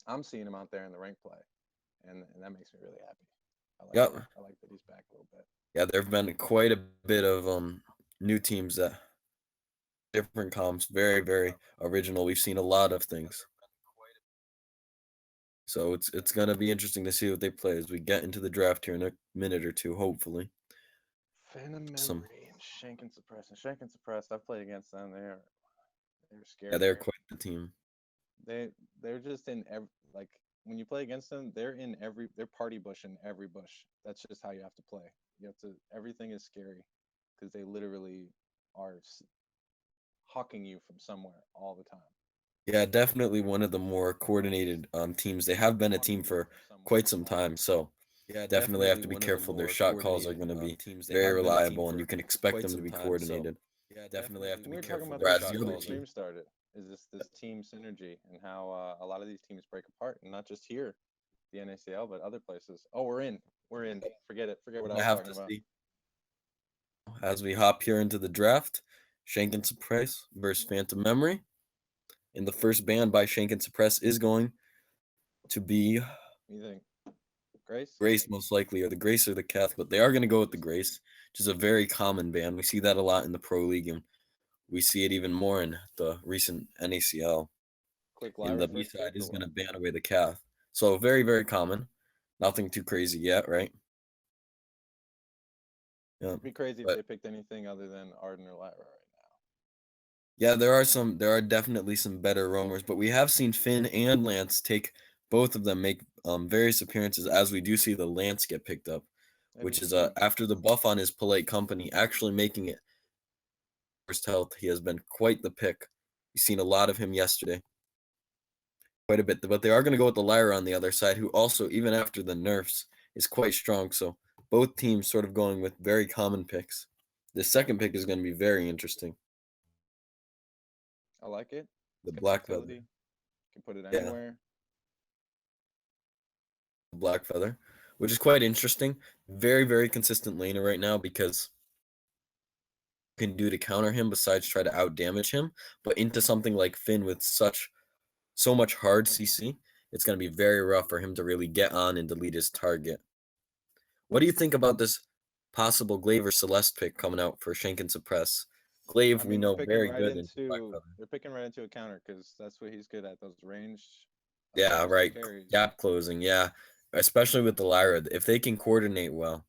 I'm seeing him out there in the rank play, and that makes me really happy. I like Yep. it. I like that he's back a little bit. Yeah, there have been quite a bit of new teams that different comps, very very original. We've seen a lot of things. So it's gonna be interesting to see what they play as we get into the draft here in a minute or two, hopefully. Phantom Some Memory and ShankNSuppress. And ShankNSuppress, I've played against them. They're yeah, scary. they're quite the team. They they're just in every like when you play against them, they're party bush in every bush. That's just how you have to play. You have to everything is scary because they literally are hawking you from somewhere all the time. Yeah, definitely one of the more coordinated teams. They have been a team for quite some time, so definitely have to be careful. Their shot calls are going to be very reliable, and you can expect them to be coordinated. We were talking about this Whereas the before other the team, stream started. Is this team synergy and how a lot of these teams break apart, and not just here, the NACL, but other places. Oh, we're in. We're in. Forget it. Forget what I I was have talking to about. see as we hop here into the draft, ShankNSuppress versus Phantom Memory. And the first ban by ShankNSuppress is going to be What do you think, Grace? Grace, most likely, or the Grace or the Keth, but they are going to go with the Grace, which is a very common ban. We see that a lot in the Pro League, and we see it even more in the recent NACL. Quick In Lyra the B first side pick or is going what? to ban away the Keth. So very, very common. Nothing too crazy yet, right? Yeah. It'd be crazy if But they picked anything other than Arden or Lyra right yeah, there are definitely some better roamers, but we have seen Finn and Lance take both of them make various appearances as we do see the Lance get picked up, now. That which is is true. after the buff on his polite company actually making it first health. He has been quite the pick. We've seen a lot of him yesterday, quite a bit, but they are going to go with the Lyra on the other side, who also even after the nerfs is quite strong. So both teams sort of going with very common picks. The second pick is going to be very interesting. I like it. The It's got Black Feather. utility. Can put it Yeah, anywhere. Black Feather, which is quite interesting. Very, very consistent laner right now because you can do to counter him besides try to out damage him, but into something like Finn with so much hard CC, it's going to be very rough for him to really get on and delete his target. What do you think about this possible Glaive or Celeste pick coming out for ShankNSuppress? I Glaive, we mean, know very good in Black Feather. they're picking right into a counter because that's what he's good at. Those range Yeah, pistol right. carries. Gap closing, yeah. Especially with the Lyra. If they can coordinate well.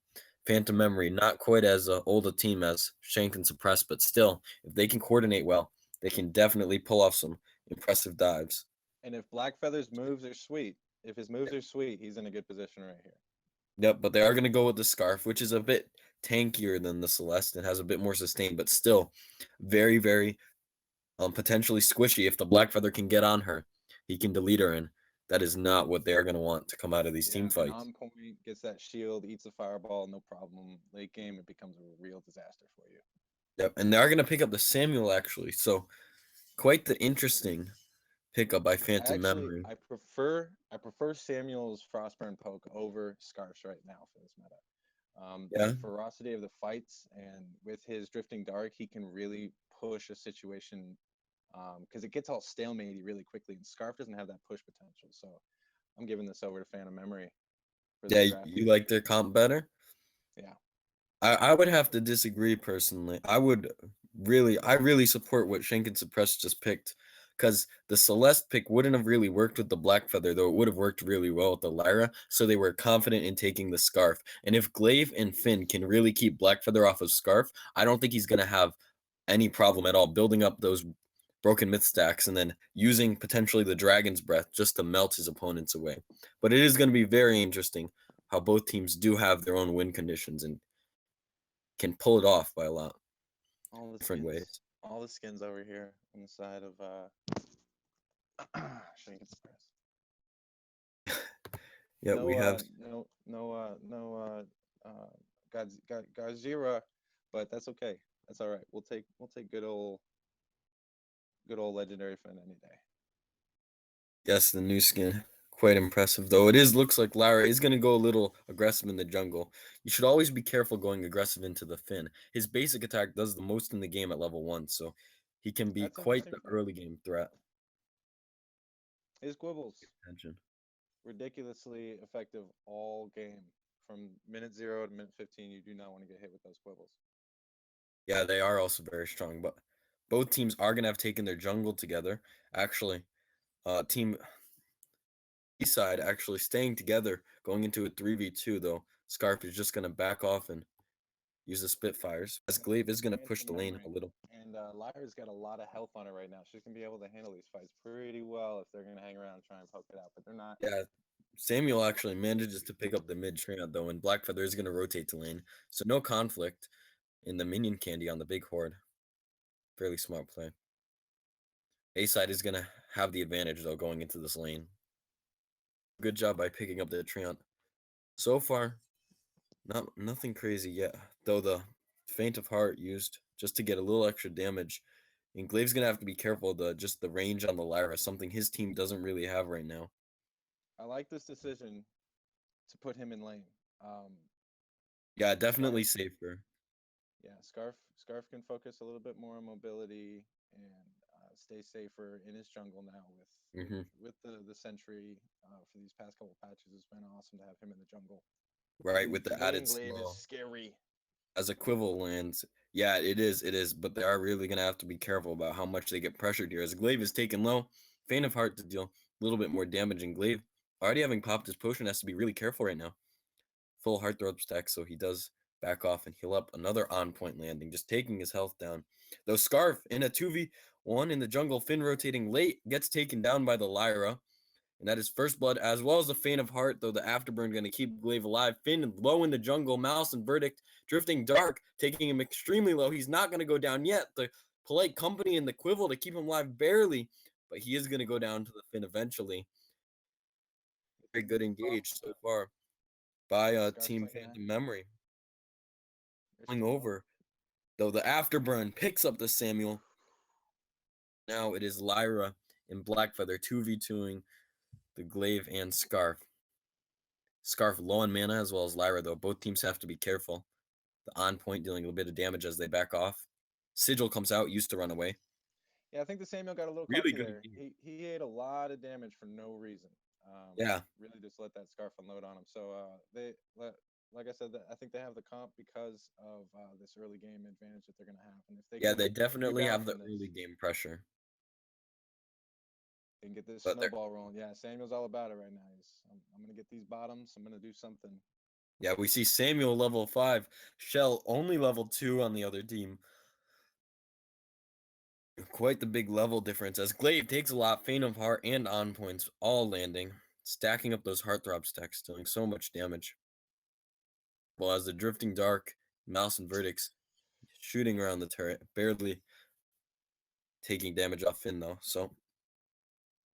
Phantom Memory, not quite as old a team as ShankNSuppress, but still, if they can coordinate well, they can definitely pull off some impressive dives. And if Black Feather's moves are sweet, if his moves are sweet, he's in a good position right here. Yep, but they are going to go with the Scarf, which is a bit tankier than the Celeste and has a bit more sustain, but still very, very potentially squishy. If the Black Feather can get on her, he can delete her, and that is not what they are going to want to come out of these Yeah, team and fights. on point, gets that shield, eats a fireball, no problem. Late game, it becomes a real disaster for you. Yep, and they are going to pick up the Samuel actually, so quite the interesting pickup by Phantom Actually, Memory. I prefer Samuel's Frostburn poke over Scarf's right now for this meta. The Yeah, ferocity of the fights and with his drifting dark, he can really push a situation because it gets all stalematy really quickly, and Scarf doesn't have that push potential. So I'm giving this over to Phantom Memory for the yeah, draft you here. like their comp better. Yeah, I would have to disagree personally. I really support what ShankNSuppress just picked because the Celeste pick wouldn't have really worked with the Black Feather, though it would have worked really well with the Lyra. So they were confident in taking the Scarf. And if Glaive and Finn can really keep Black Feather off of Scarf, I don't think he's gonna have any problem at all building up those broken myth stacks and then using potentially the Dragon's Breath just to melt his opponents away. But it is going to be very interesting how both teams do have their own win conditions and can pull it off by a lot different ways. all the skins over here on the side of Shank Express. Yeah, we have Uh, Godzilla, but that's okay. That's all right. We'll take good old legendary Finn any day. yes, the new skin. Quite impressive though. It is looks like Lara is gonna go a little aggressive in the jungle. You should always be careful going aggressive into the Finn. His basic attack does the most in the game at level 1, so he can be That's quite interesting the for him. early game threat. His quibbles Attention. ridiculously effective all game. From minute 0 to minute 15, you do not want to get hit with those quibbles. Yeah, they are also very strong, but both teams are gonna have taken their jungle together. Actually, team B side actually staying together going into a 3v2 though. Scarf is just gonna back off and use the Spitfires. As Glaive is gonna push Phantom the lane Memory. a little. And Lyra's got a lot of health on her right now. She's going to be able to handle these fights pretty well if they're going to hang around and try and poke it out, but they're not. Yeah, Samuel actually manages to pick up the mid Trina though, and Blackfeather is gonna rotate to lane. So no conflict in the minion candy on the big horde. Fairly smart play. A side is gonna have the advantage though going into this lane. Good job by picking up the Treant. So far, nothing crazy yet, though the Faint of Heart used just to get a little extra damage. And Glaive's gonna have to be careful of the range on the Lyra, something his team doesn't really have right now. I like this decision to put him in lane. Yeah, Scarf, definitely safer. yeah, Scarf can focus a little bit more on mobility and stay safer in his jungle now Hmm. with the sentry for these past couple patches. It's been awesome to have him in the jungle. Right, with the added Vainglory is slow. scary. As a Quivel lands, yeah, it is, but they are really gonna have to be careful about how much they get pressured here. As Glaive is taken low, Faint of Heart to deal a little bit more damage, and Glaive, already having popped his potion, has to be really careful right now. Full Heartthrob stack, so he does back off and heal up. Another on-point landing, just taking his health down. Though Scarf in a 2v1 in the jungle, Finn rotating late, gets taken down by the Lyra. And that is first blood, as well as the Faint of Heart, though the Afterburn going to keep Glaive alive. Finn low in the jungle, Mouse and Verdict drifting dark, taking him extremely low. He's not going to go down yet. The Polite Company and the Quivel to keep him alive barely, but he is going to go down to the Finn eventually. Very good engage so far by Scarf's Team like, nah, Phantom Memory. there's Going too low. over, though the Afterburn picks up the Samuel. Now it is Lyra and Blackfeather 2v2ing the Glaive and Scarf. Scarf low on mana as well as Lyra, though. Both teams have to be careful. The on point dealing a bit of damage as they back off. Sigil comes out, used to run away. Yeah, I think the Samuel got a little Really cocky good there. engage. He ate a lot of damage for no reason. Yeah, Really just let that Scarf unload on him. So like I said, I think they have the comp because of this early game advantage that they're gonna have, and if they yeah, can they definitely rebound have the from this early game pressure. and get this But they're snowball rolling, yeah, Samuel's all about it right now. I'm gonna get these bottoms. I'm gonna do something. yeah, we see Samuel level 5, Shell only level 2 on the other team. Quite the big level difference as Glaive takes a lot, Faint of Heart and on points all landing, stacking up those Heartthrob stacks, dealing so much damage. Well, as the Drifting Dark, Mouse and Verdicts shooting around the turret, barely taking damage off Finn though, so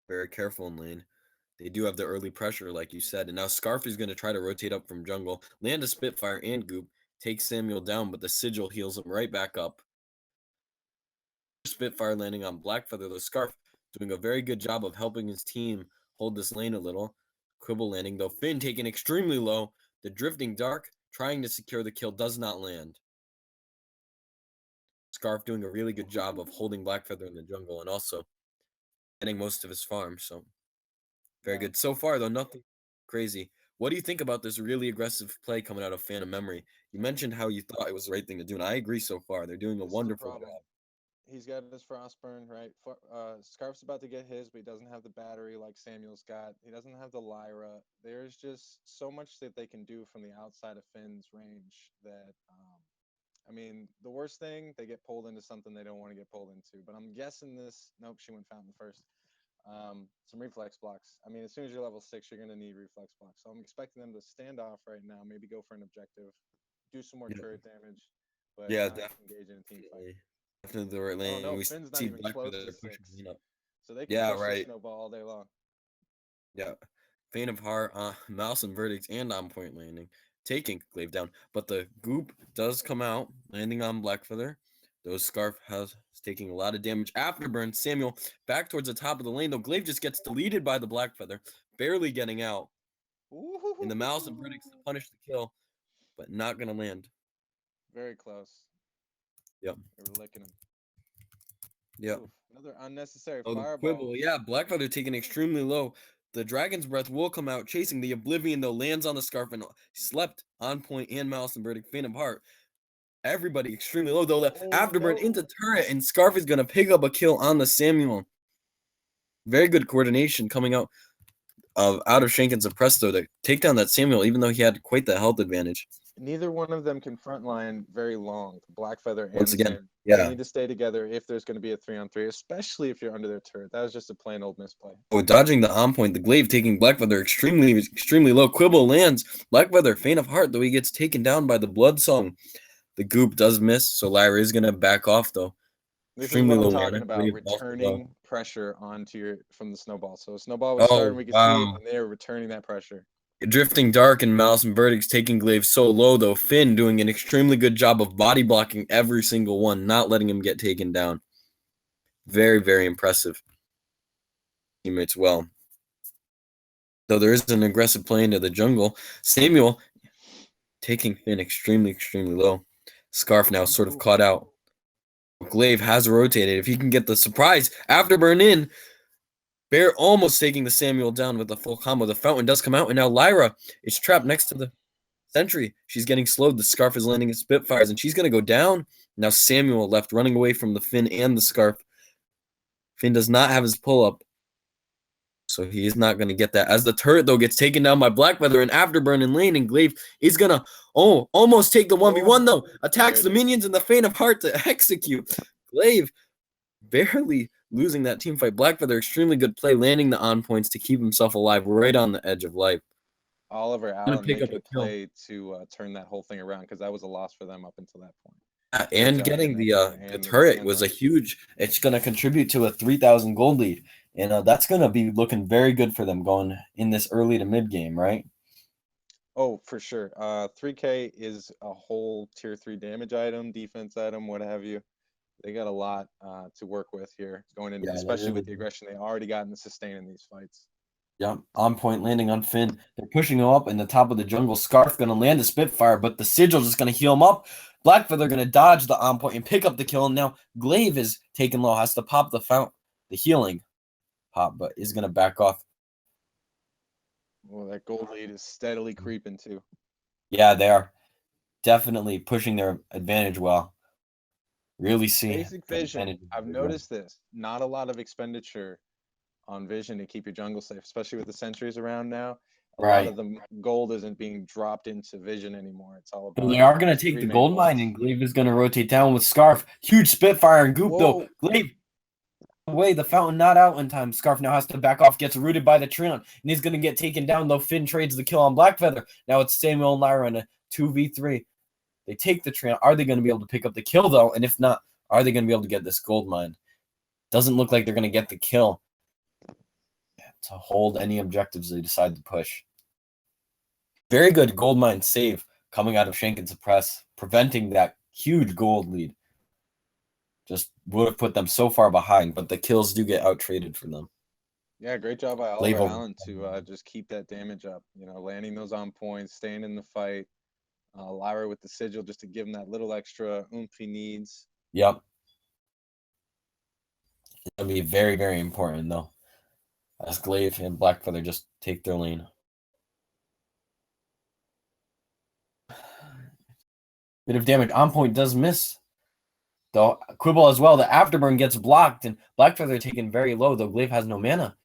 very careful in lane. They do have the early pressure, like you said, and now Scarf is going to try to rotate up from jungle, land a Spitfire and Goop, take Samuel down, but the Sigil heals him right back up. Spitfire landing on Blackfeather, the Scarf doing a very good job of helping his team hold this lane a little. Quibble landing, though Finn taken extremely low. The Drifting Dark trying to secure the kill does not land. Scarf doing a really good job of holding Blackfeather in the jungle and also getting most of his farm, so very Yeah, good. So far, though, nothing crazy. What do you think about this really aggressive play coming out of Phantom Memory? You mentioned how you thought it was the right thing to do, and I agree so far. They're doing a this is a wonderful problem. job. He's got his Frostburn, right? Scarf's about to get his, but he doesn't have the battery like Samuel's got. He doesn't have the Lyra. There's just so much that they can do from the outside of Finn's range that, I mean, the worst thing, they get pulled into something they don't want to get pulled into. But I'm guessing this, nope, she went Fountain first. Some reflex blocks. I mean, as soon as you're level 6, you're going to need reflex blocks. So I'm expecting them to stand off right now, maybe go for an objective, do some more Yeah, turret damage, but yeah, not engage in a team fight. definitely. Definitely the right Oh lane. no, We Finn's not see even close Blackfeather to pushing 6. lane up. So they can Yeah, push this right. snowball all day long. Yeah. Faint of Heart, Mouse and Verdicts, and on point landing, taking Glaive down. But the Goop does come out, landing on Blackfeather. Those Scarf has taking a lot of damage. Afterburn, Samuel back towards the top of the lane, though Glaive just gets deleted by the Blackfeather, barely getting out. In the Mouse and Verdicts to Ooh. punish the kill, but not going to land. Very close. Yep. They were licking him. Yep. Oof. Another unnecessary Oh, the fireball. quibble. Yeah, Blackfeather taken extremely low. The Dragon's Breath will come out, chasing the Oblivion, though, lands on the Scarf and slept on point and Malice and Verdict, Phantom Heart. Everybody extremely low, though. The Oh Afterburn no. into turret, and Scarf is going to pick up a kill on the Samuel. Very good coordination coming out of ShankNSuppress, though, to take down that Samuel, even though he had quite the health advantage. Neither one of them can front line very long. Blackfeather and Once the again, Sam. They yeah. need to stay together if there's going to be a 3-on-3, especially if you're under their turret. That was just a plain old misplay. Oh, dodging the on point, the Glaive taking Blackfeather extremely low. Quibble lands. Blackfeather, Faint of Heart, though he gets taken down by the Blood Song. The Goop does miss, so Lyra is going to back off, though. This is Extremely what I'm low talking mana. about, Glaive also low. returning pressure onto your from the snowball. So a snowball was starting, Oh, we could see it, wow. and they were returning that pressure. Drifting Dark and Malice and Verdict's taking Glaive so low, though. Finn doing an extremely good job of body blocking every single one, not letting him get taken down. Very, very impressive. Teammates well. Though there is an aggressive play into the jungle. Samuel taking Finn extremely low. Scarf now sort of caught out. Glaive has rotated. If he can get the surprise afterburn in, Bear almost taking the Samuel down with the full combo. The fountain does come out, and now Lyra is trapped next to the sentry. She's getting slowed. The Scarf is landing in Spitfires, and she's going to go down. Now Samuel left running away from the Finn and the Scarf. Finn does not have his pull-up, so he is not going to get that. As the turret, though, gets taken down by Blackfeather and Afterburn in lane, and Glaive is going to almost take the 1v1, though. Attacks the minions and the Faint of Heart to execute. Glaive barely losing that team fight. Blackfeather, extremely good play, landing the on points to keep himself alive right on the edge of life. Oliver Allen making a play to turn that whole thing around, because that was a loss for them up until that point. And getting the turret was a huge. It's going to contribute to a 3,000 gold lead, and that's going to be looking very good for them going in this early to mid game, right? Oh, for sure. 3K is a whole tier 3 damage item, defense item, what have you. They got a lot to work with here going into, especially with the aggression they already got in the sustain in these fights. Yeah, on point landing on Finn. They're pushing him up in the top of the jungle. Scarf going to land a Spitfire, but the Sigil just going to heal him up. Blackfeather going to dodge the on point and pick up the kill. And now Glaive is taken low, has to pop the healing pop, but is going to back off. Well, that gold lead is steadily creeping too. Yeah, they are definitely pushing their advantage well. Really see basic vision. I've noticed this. Not a lot of expenditure on vision to keep your jungle safe, especially with the sentries around now. A lot of the gold isn't being dropped into vision anymore. It's all about. They are going to take the gold mine, and Glaive is going to rotate down with Scarf. Huge Spitfire and Goop, though. Glaive away, the fountain not out in time. Scarf now has to back off, gets rooted by the Treant, and he's going to get taken down, though. Finn trades the kill on Blackfeather. Now it's Samuel and Lyra in a 2v3. They take the Treant. Are they going to be able to pick up the kill, though? And if not, are they going to be able to get this gold mine? Doesn't look like they're going to get the kill to hold any objectives they decide to push. Very good gold mine save coming out of ShankNSuppress, preventing that huge gold lead. Just would have put them so far behind, but the kills do get out-traded for them. Yeah, great job by Oliver Allen to just keep that damage up. You know, landing those on points, staying in the fight. Lyra with the Sigil just to give him that little extra oomph he needs. Yep. It's going to be very, very important, though, as Glaive and Blackfeather just take their lane. Bit of damage. On point does miss. Though Quibble as well. The afterburn gets blocked, and Blackfeather taken very low, though Glaive has no mana.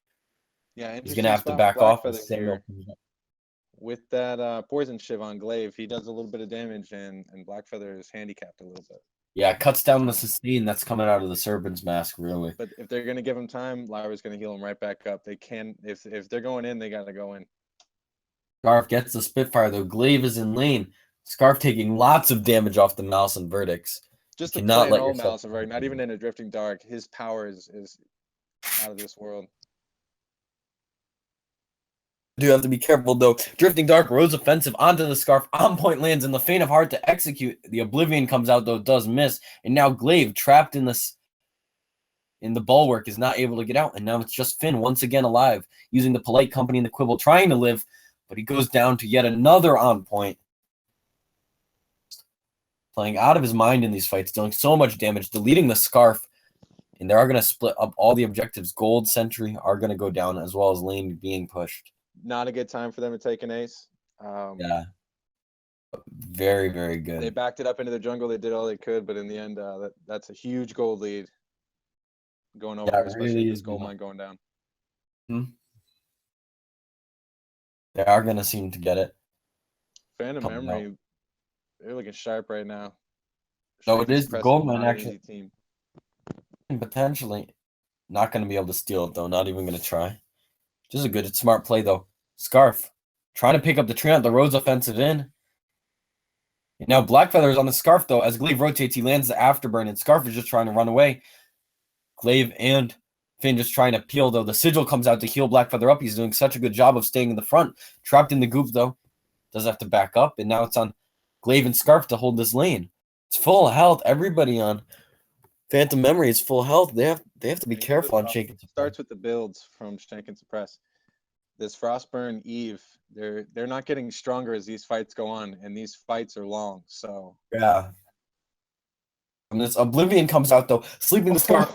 Yeah, he's going to have to back off. With that poison shiv on Glaive, he does a little bit of damage, and Blackfeather is handicapped a little bit. Yeah, it cuts down the sustain that's coming out of the Serpent's Mask, really. But if they're going to give him time, Lyra's going to heal him right back up. They can, if they're going in, they got to go in. Scarf gets the Spitfire, though. Glaive is in lane. Scarf taking lots of damage off the Malice and Verdicts. Just to play an old Malice and Verdict, not even in a Drifting Dark, his power is out of this world. Do have to be careful, though. Drifting Dark, Rose offensive onto the Scarf. On point lands in the Faint of Heart to execute. The Oblivion comes out, though, does miss. And now Glaive, trapped in the bulwark, is not able to get out. And now it's just Finn, once again alive, using the Polite Company and the Quibble, trying to live. But he goes down to yet another on point. Playing out of his mind in these fights, dealing so much damage, deleting the Scarf. And they are going to split up all the objectives. Gold, Sentry are going to go down, as well as lane being pushed. Not a good time for them to take an ace. Yeah. Very, very They good. backed it up into the jungle. They did all they could, but in the end, that's a huge gold lead going over Yeah, here, it especially with really this is. gold mine going down. They are going to seem to get it. Phantom Coming out. Memory, they're looking sharp right now. No, it is. The NACL is gold mine not an actually easy team. potentially not going to be able to steal it, though. Not even going to try. Just a good, smart play, though. Scarf trying to pick up the Treant. The Rose offensive in. And now Blackfeather is on the Scarf, though. As Glaive rotates, he lands the Afterburn, and Scarf is just trying to run away. Glaive and Finn just trying to peel, though. The Sigil comes out to heal Blackfeather up. He's doing such a good job of staying in the front. Trapped in the goop, though. Does have to back up, and now it's on Glaive and Scarf to hold this lane. It's full health. Everybody on Phantom Memory is full health. They have to be careful on Shaken. Starts with the builds from ShankNSuppress. This Frostburn Eve, they're not getting stronger as these fights go on, and these fights are long. So Yeah. And this Oblivion comes out, though, sleeping the Scarf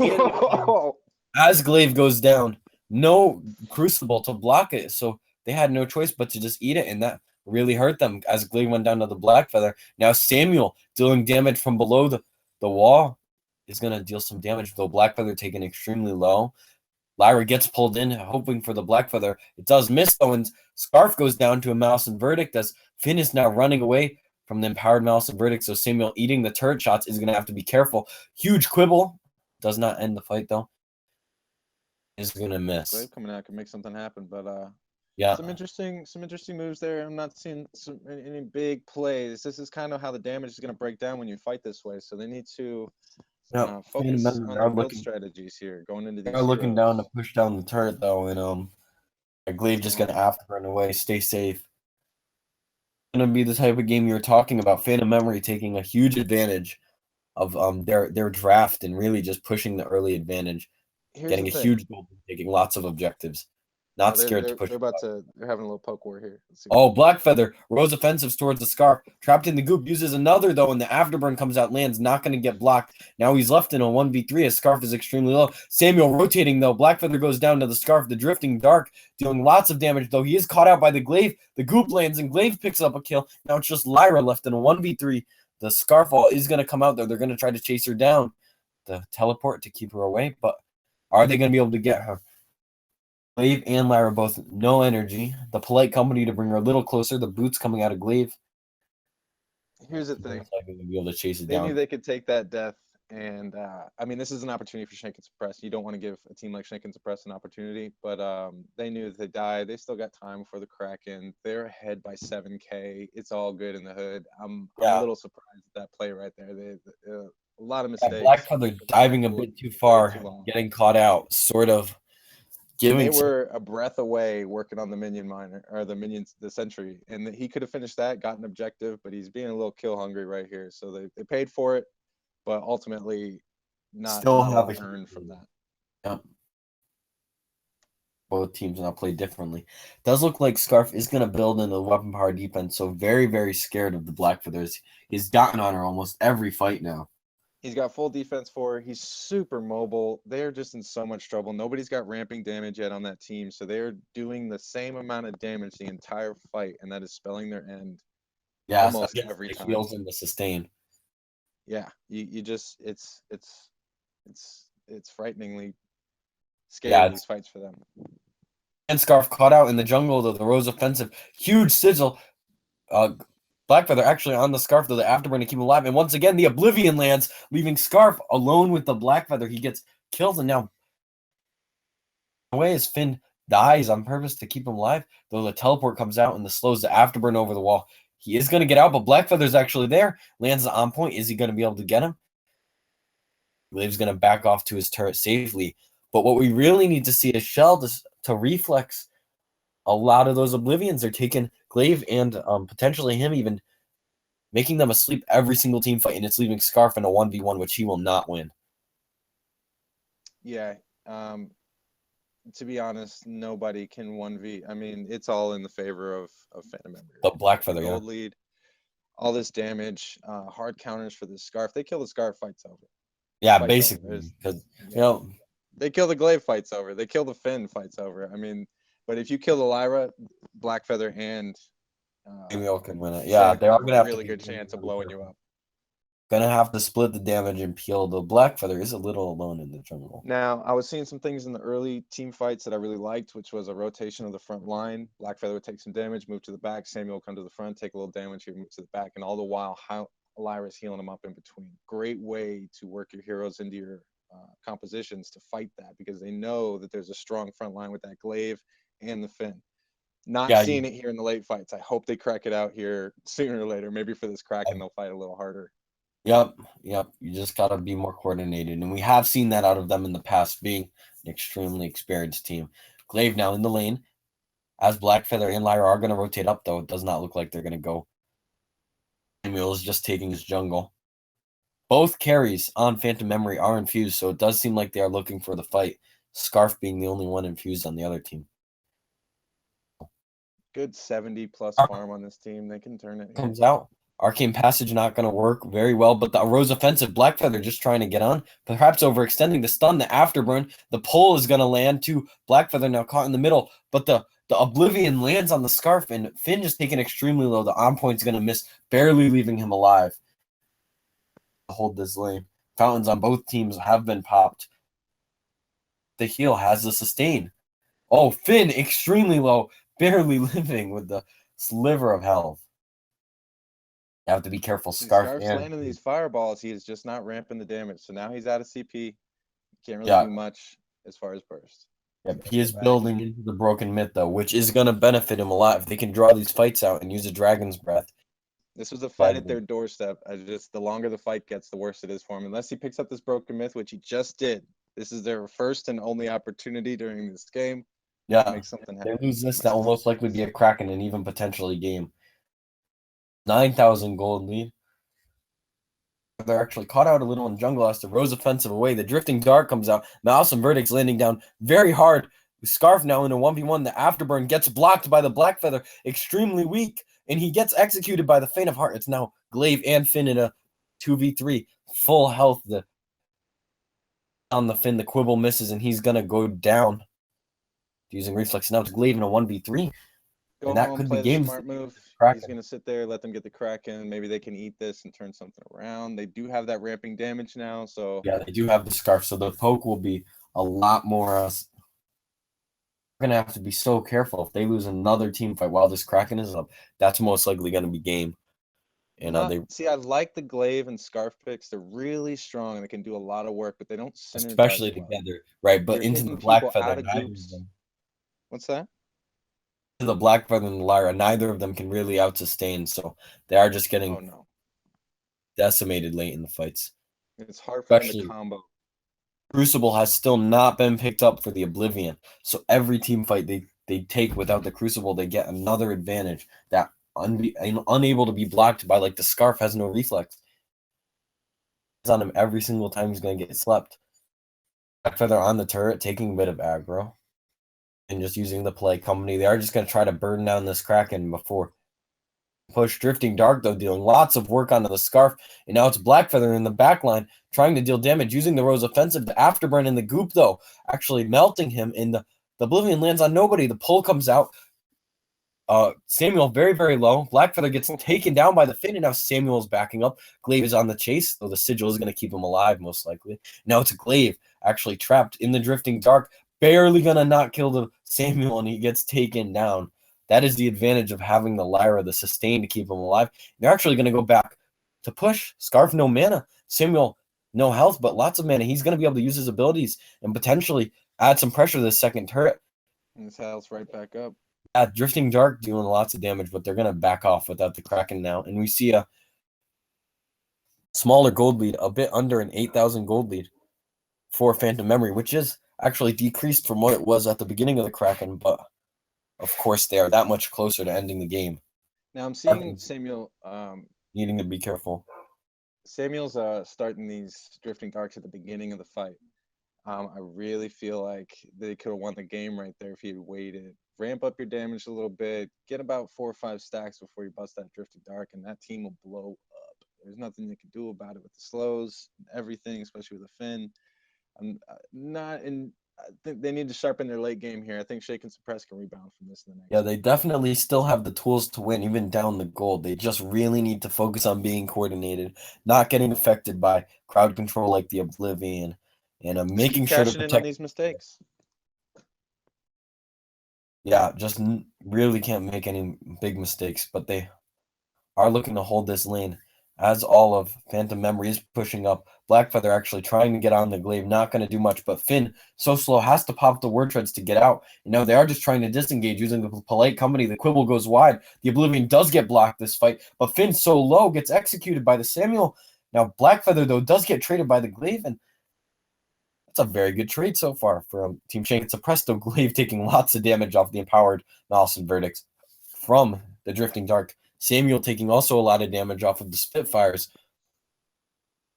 as Glaive goes down. No Crucible to block it, so they had no choice but to just eat it, and that really hurt them as Glaive went down to the Blackfeather. Now Samuel dealing damage from below the wall is going to deal some damage, though Blackfeather taken extremely low. Lyra gets pulled in, hoping for the Blackfeather. It does miss, though, and Scarf goes down to a Mouse and Verdict as Finn is now running away from the empowered Mouse and Verdict, so Samuel eating the turret shots is going to have to be careful. Huge quibble. Does not end the fight, though. Is going to miss. Glaive coming out can make something happen, but yeah, some interesting moves there. I'm not seeing any big plays. This is kind of how the damage is going to break down when you fight this way. So they need to focus on their build strategies here going into these. They're looking down to push down the turret, though, and Glaive just going to have to run away. Stay safe. Going to be the type of game you were talking about. Phantom Memory taking a huge advantage of their draft and really just pushing the early advantage. Getting a huge goal, taking lots of objectives. Not scared to push. They're having a little poke war here. Oh, Blackfeather. Rose offensives towards the Scarf. Trapped in the goop. Uses another, though, and the Afterburn comes out. Lands. Not going to get blocked. Now he's left in a 1v3 as Scarf is extremely low. Samuel rotating, though. Blackfeather goes down to the Scarf. The Drifting Dark dealing lots of damage, though. He is caught out by the Glaive. The goop lands, and Glaive picks up a kill. Now it's just Lyra left in a 1v3. The Scarfall is going to come out there. They're going to try to chase her down. The teleport to keep her away, but are they going to be able to get her? Glaive and Lyra both no energy. The polite company to bring her a little closer. The boots coming out of Glaive. Here's the thing. Be able to chase it they down. Knew they could take that death, and I mean, this is an opportunity for ShankNSuppress. You don't want to give a team like ShankNSuppress an opportunity, but they knew if they died, they still got time for the Kraken. They're ahead by 7K. It's all good in the hood. I'm a little surprised at that play right there. A lot of mistakes. Blackfeather diving a bit too far, getting caught out, sort of. They were a breath away working on the minion miner or the sentry, and he could have finished that, got an objective, but he's being a little kill hungry right here. So they paid for it, but ultimately not a lot earned from that. Yep. Both teams now play differently. Does look like Scarf is going to build in a weapon power defense, so very, very scared of the Blackfeathers. He's gotten on her almost every fight now. He's got full defense for her. He's super mobile. They're just in so much trouble. Nobody's got ramping damage yet on that team, so they're doing the same amount of damage the entire fight, and that is spelling their end. Yeah, almost every time. Heals in the sustain. Yeah, you just it's frighteningly scary, these fights for them. And Scarf caught out in the jungle of the Rose offensive. Huge sigil. Blackfeather actually on the Scarf, though, the Afterburn to keep him alive. And once again, the Oblivion lands, leaving Scarf alone with the Blackfeather. He gets killed, and now away as Finn dies on purpose to keep him alive, though the teleport comes out and slows the Afterburn over the wall. He is going to get out, but Blackfeather's actually there. Lands on point. Is he going to be able to get him? Glaive's going to back off to his turret safely. But what we really need to see is Shell to reflex a lot of those Oblivions. They're taking Glaive and potentially him even, making them asleep every single team fight, and it's leaving Scarf in a 1v1, which he will not win. Yeah. To be honest, nobody can 1v. I mean, it's all in the favor of Phantom Memory. The Blackfeather, gold lead, all this damage, hard counters for the Scarf. They kill the Scarf, fight's over. Yeah, Fight's over. basically, because you Yeah. know They kill the glaive, fights over. They kill the Finn, fights over. I mean, but if you kill the Lyra, Blackfeather and uh, Samuel can win it. Yeah, they Samuel are have a gonna have to really be good really, chance of really blowing you careful. up. Gonna have to split the damage and peel. The Blackfeather is a little alone in the jungle. Now, I was seeing some things in the early team fights that I really liked, which was a rotation of the front line. Blackfeather would take some damage, move to the back. Samuel would come to the front, take a little damage, he would move to the back, and all the while, how Lyra's healing him up in between. Great way to work your heroes into your compositions to fight that because they know that there's a strong front line with that glaive and the Finn. Not Yeah, seeing it here in the late fights. I hope they crack it out here sooner or later. Maybe for this Kraken, they'll fight a little harder. yep, yep. You just gotta be more coordinated, and we have seen that out of them in the past, being an extremely experienced team. Glaive now in the lane, as Blackfeather and Lyra are gonna rotate up, though. It does not look like they're gonna go. Samuel is just taking his jungle. Both carries on Phantom Memory are infused, so it does seem like they are looking for the fight. Scarf being the only one infused on the other team. Good 70 plus farm on this team. They can turn it here. Comes out. Arcane Passage not going to work very well, but the Rose Offensive, Blackfeather just trying to get on, perhaps overextending the stun, the Afterburn. The pull is going to land to Blackfeather now caught in the middle, but the Oblivion lands on the Scarf, and Finn just taken extremely low. The on point's going to miss, barely leaving him alive. Hold this lane. Fountains on both teams have been popped. The heal has the sustain. Oh, Finn extremely low, barely living with the sliver of health. You have to be careful. See, Scarf Scarf's and landing these fireballs. He is just not ramping the damage. So now he's out of CP. Can't really yeah, do much as far as burst. yeah. So he has He to go is back. building into the broken myth though, which is going to benefit him a lot if they can draw these fights out and use a dragon's breath. This was a fight at Badly. their doorstep. I just the longer the fight gets, the worse it is for him. Unless he picks up this broken myth, which he just did. This is their first and only opportunity during this game to Yeah, make something if they happen. lose this, that will most likely be a Kraken and even potentially game. 9,000 gold lead. They're actually caught out a little in jungle as the Rose offensive away. The Drifting Dart comes out. Mouse and Verdict's landing down very hard. Scarf now in a 1v1. The Afterburn gets blocked by the Blackfeather. Extremely weak. And he gets executed by the Faint of Heart. It's now Glaive and Finn in a 2v3. Full health. On the Finn, the Quibble misses, and he's going to go down. Using Reflex. Now it's Glaive in a 1v3. Go And that home, could be play the game smart move. He's Kraken. going to sit there, let them get the Kraken. Maybe they can eat this and turn something around. They do have that ramping damage now, so Yeah, they do have the Scarf, so the poke will be a lot more. We're gonna have to be so careful if they lose another team fight while this Kraken is up. That's most likely gonna be game. And not they see. I like the Glaive and Scarf picks. They're really strong and they can do a lot of work, but they don't synergize especially well. together, right? But You're into the hitting people Blackfeather, out of neither of goops. them. What's that? To the Blackfeather and the Lyra, neither of them can really out sustain, so they are just Oh getting no, decimated late in the fights. it's hard for them to Especially combo. Crucible has still not been picked up for the Oblivion. So every team fight they take without the Crucible, they get another advantage that unable to be blocked by like the Scarf has no reflex. It's on him every single time he's gonna get slept. Blackfeather on the turret, taking a bit of aggro and just using the play company. They are just gonna try to burn down this Kraken before push. Drifting Dark though dealing lots of work onto the Scarf, and now it's Blackfeather in the back line trying to deal damage using the Rose offensive. The Afterburn in the goop though actually melting him, and the Oblivion lands on nobody. The pull comes out. Samuel very, very low. Blackfeather gets taken down by the Finn, and now Samuel's backing up. Glaive is on the chase, though the Sigil is going to keep him alive, most likely. Now it's Glaive actually trapped in the Drifting Dark, barely going to not kill the Samuel, and he gets taken down. That is the advantage of having the Lyra, the sustain to keep him alive. They're actually going to go back to push. Scarf, no mana. Samuel, no health, but lots of mana. He's going to be able to use his abilities and potentially add some pressure to the second turret. And his health's right back up. Drifting Dark doing lots of damage, but they're going to back off without the Kraken now. And we see a smaller gold lead, a bit under an 8,000 gold lead for Phantom Memory, which is actually decreased from what it was at the beginning of the Kraken. But of course, they are that much closer to ending the game. Now I'm seeing Kraken's Samuel. needing to be careful. Samuel's starting these Drifting Darks at the beginning of the fight. I really feel like they could have won the game right there if he had waited. Ramp up your damage a little bit, get about 4 or 5 stacks before you bust that Drifting Dark, and that team will blow up. There's nothing they can do about it with the slows, everything, especially with the Finn. I'm not in. I think they need to sharpen their late game here. I think ShankNSuppress can rebound from this in the next. Yeah, they definitely still have the tools to win, even down the goal. They just really need to focus on being coordinated, not getting affected by crowd control like the Oblivion, and Just keep making sure to cashing in on protect. these mistakes. Yeah, just really can't make any big mistakes, but they are looking to hold this lane as all of Phantom Memory is pushing up. Blackfeather actually trying to get on the glaive, not going to do much, but Finn, so slow, has to pop the word treads to get out. They are just trying to disengage using the polite company. The quibble goes wide. The Oblivion does get blocked this fight, but Finn so low gets executed by the Samuel. Now Blackfeather, though, does get traded by the glaive, and that's a very good trade so far from Team ShankNSuppress, though glaive taking lots of damage off the empowered Malice and Verdicts from the Drifting Dark. Samuel taking also a lot of damage off of the Spitfires.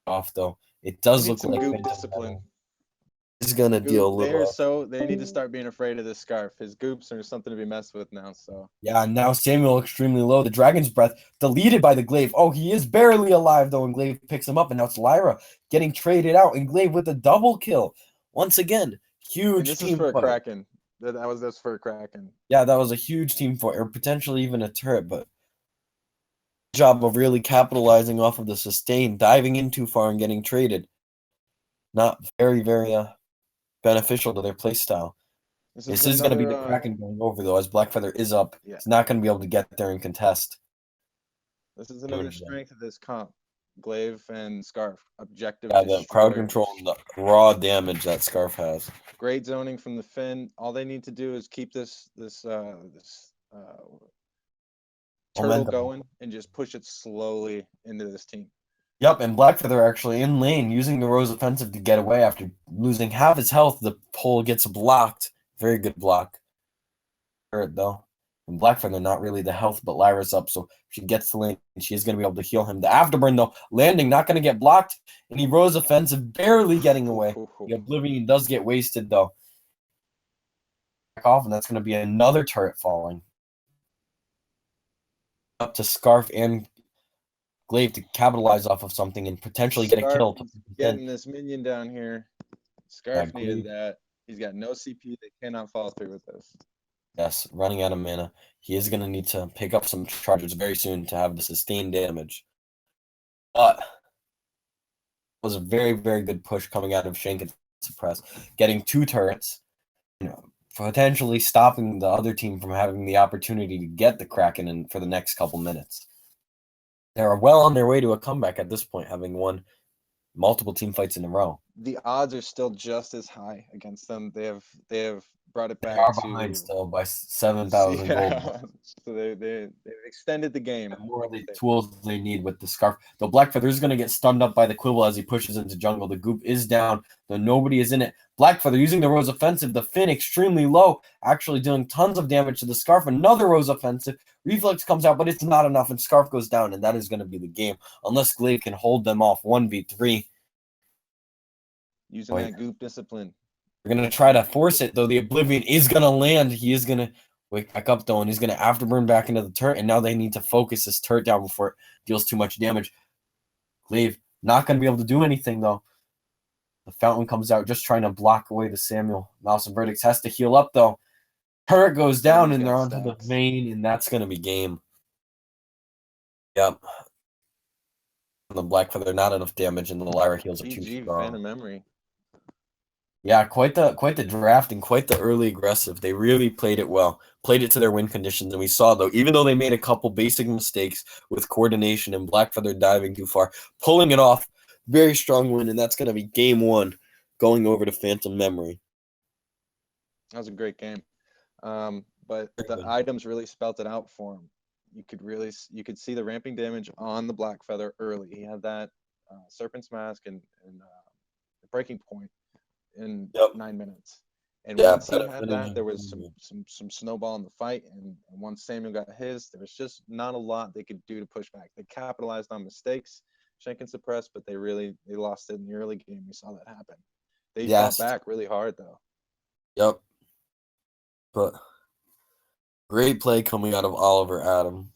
Off though, it They does need look some like goop Phantom discipline. is gonna deal Goop, a little. they need to start being afraid of this scarf. His goops are something to be messed with now. So Yeah, now Samuel extremely low. The Dragon's Breath deleted by the glaive. Oh, he is barely alive though, and glaive picks him up, and now it's Lyra getting traded out, and glaive with a double kill. Once again, and huge this is team for a fight. Kraken. That was this for a Kraken. Yeah, that was a huge team fight, or potentially even a turret, but job of really capitalizing off of the sustain, diving in too far and getting traded. Not very, very beneficial to their playstyle. This is This is going to be another. the Kraken going over, though, as Blackfeather is up. Yeah, He's not going to be able to get there and contest. this is another strength of this comp. Glaive and Scarf. Objective Yeah, the crowd destroyers. control and the raw damage that Scarf has. Great zoning from the Finn. All they need to do is keep this turtle Momentum. going and just push it slowly into this team. Yep, and Blackfeather actually in lane using the Rose offensive to get away after losing half his health. The pole gets blocked. Very good block. Hurt though. And Blackfeather not really the health, but Lyra's up, so she gets the lane and she is going to be able to heal him. The afterburn though, landing not going to get blocked, and he Rose offensive, barely getting away. The Oblivion does get wasted though. Back off, and that's going to be another turret falling. Up to Scarf and Glaive to capitalize off of something and potentially get a kill. Getting this minion down here. Scarf needed that. He's got no CP. They cannot follow through with this. Yes, running out of mana. He is going to need to pick up some charges very soon to have the sustained damage. But it was a very, very good push coming out of ShankNSuppress, getting 2 turrets, potentially stopping the other team from having the opportunity to get the Kraken in for the next couple minutes. They are well on their way to a comeback at this point, having won multiple team fights in a row. The odds are still just as high against them. They have brought it back they are to behind still by 7,000 gold. So they've extended the game. More of the tools they need with the Scarf. The Blackfeather is going to get stunned up by the Quibble as he pushes into jungle. The Goop is down, though nobody is in it. Blackfeather using the Rose offensive. The Finn extremely low, actually doing tons of damage to the Scarf. Another Rose offensive. Reflex comes out, but it's not enough, and Scarf goes down, and that is going to be the game. Unless Glaive can hold them off 1v3. Using that Goop discipline. They're going to try to force it, though the Oblivion is going to land. He is going to wake back up, though, and he's going to afterburn back into the turret, and now they need to focus this turret down before it deals too much damage. Glaive not going to be able to do anything, though. The Fountain comes out just trying to block away the Samuel. Mouse and Verdicts has to heal up, though. Turret goes down, and they're onto the Vayne, and that's going to be game. Yep. The Blackfeather, not enough damage, and the Lyra heals are too strong. Phantom Memory. Yeah, quite the draft and quite the early aggressive. They really played it well, played it to their win conditions, and we saw though, even though they made a couple basic mistakes with coordination and Blackfeather diving too far, pulling it off, very strong win, and that's going to be game 1, going over to Phantom Memory. That was a great game, but the items really spelt it out for him. You could see the ramping damage on the Blackfeather early. He had that Serpent's Mask and the breaking point in 9 minutes. And once he had that, there was some snowball in the fight. And once Samuel got his, there was just not a lot they could do to push back. They capitalized on mistakes, ShankNSuppress, but they lost it in the early game. We saw that happen. They fought back really hard though. Yep. But great play coming out of Oliver Adam.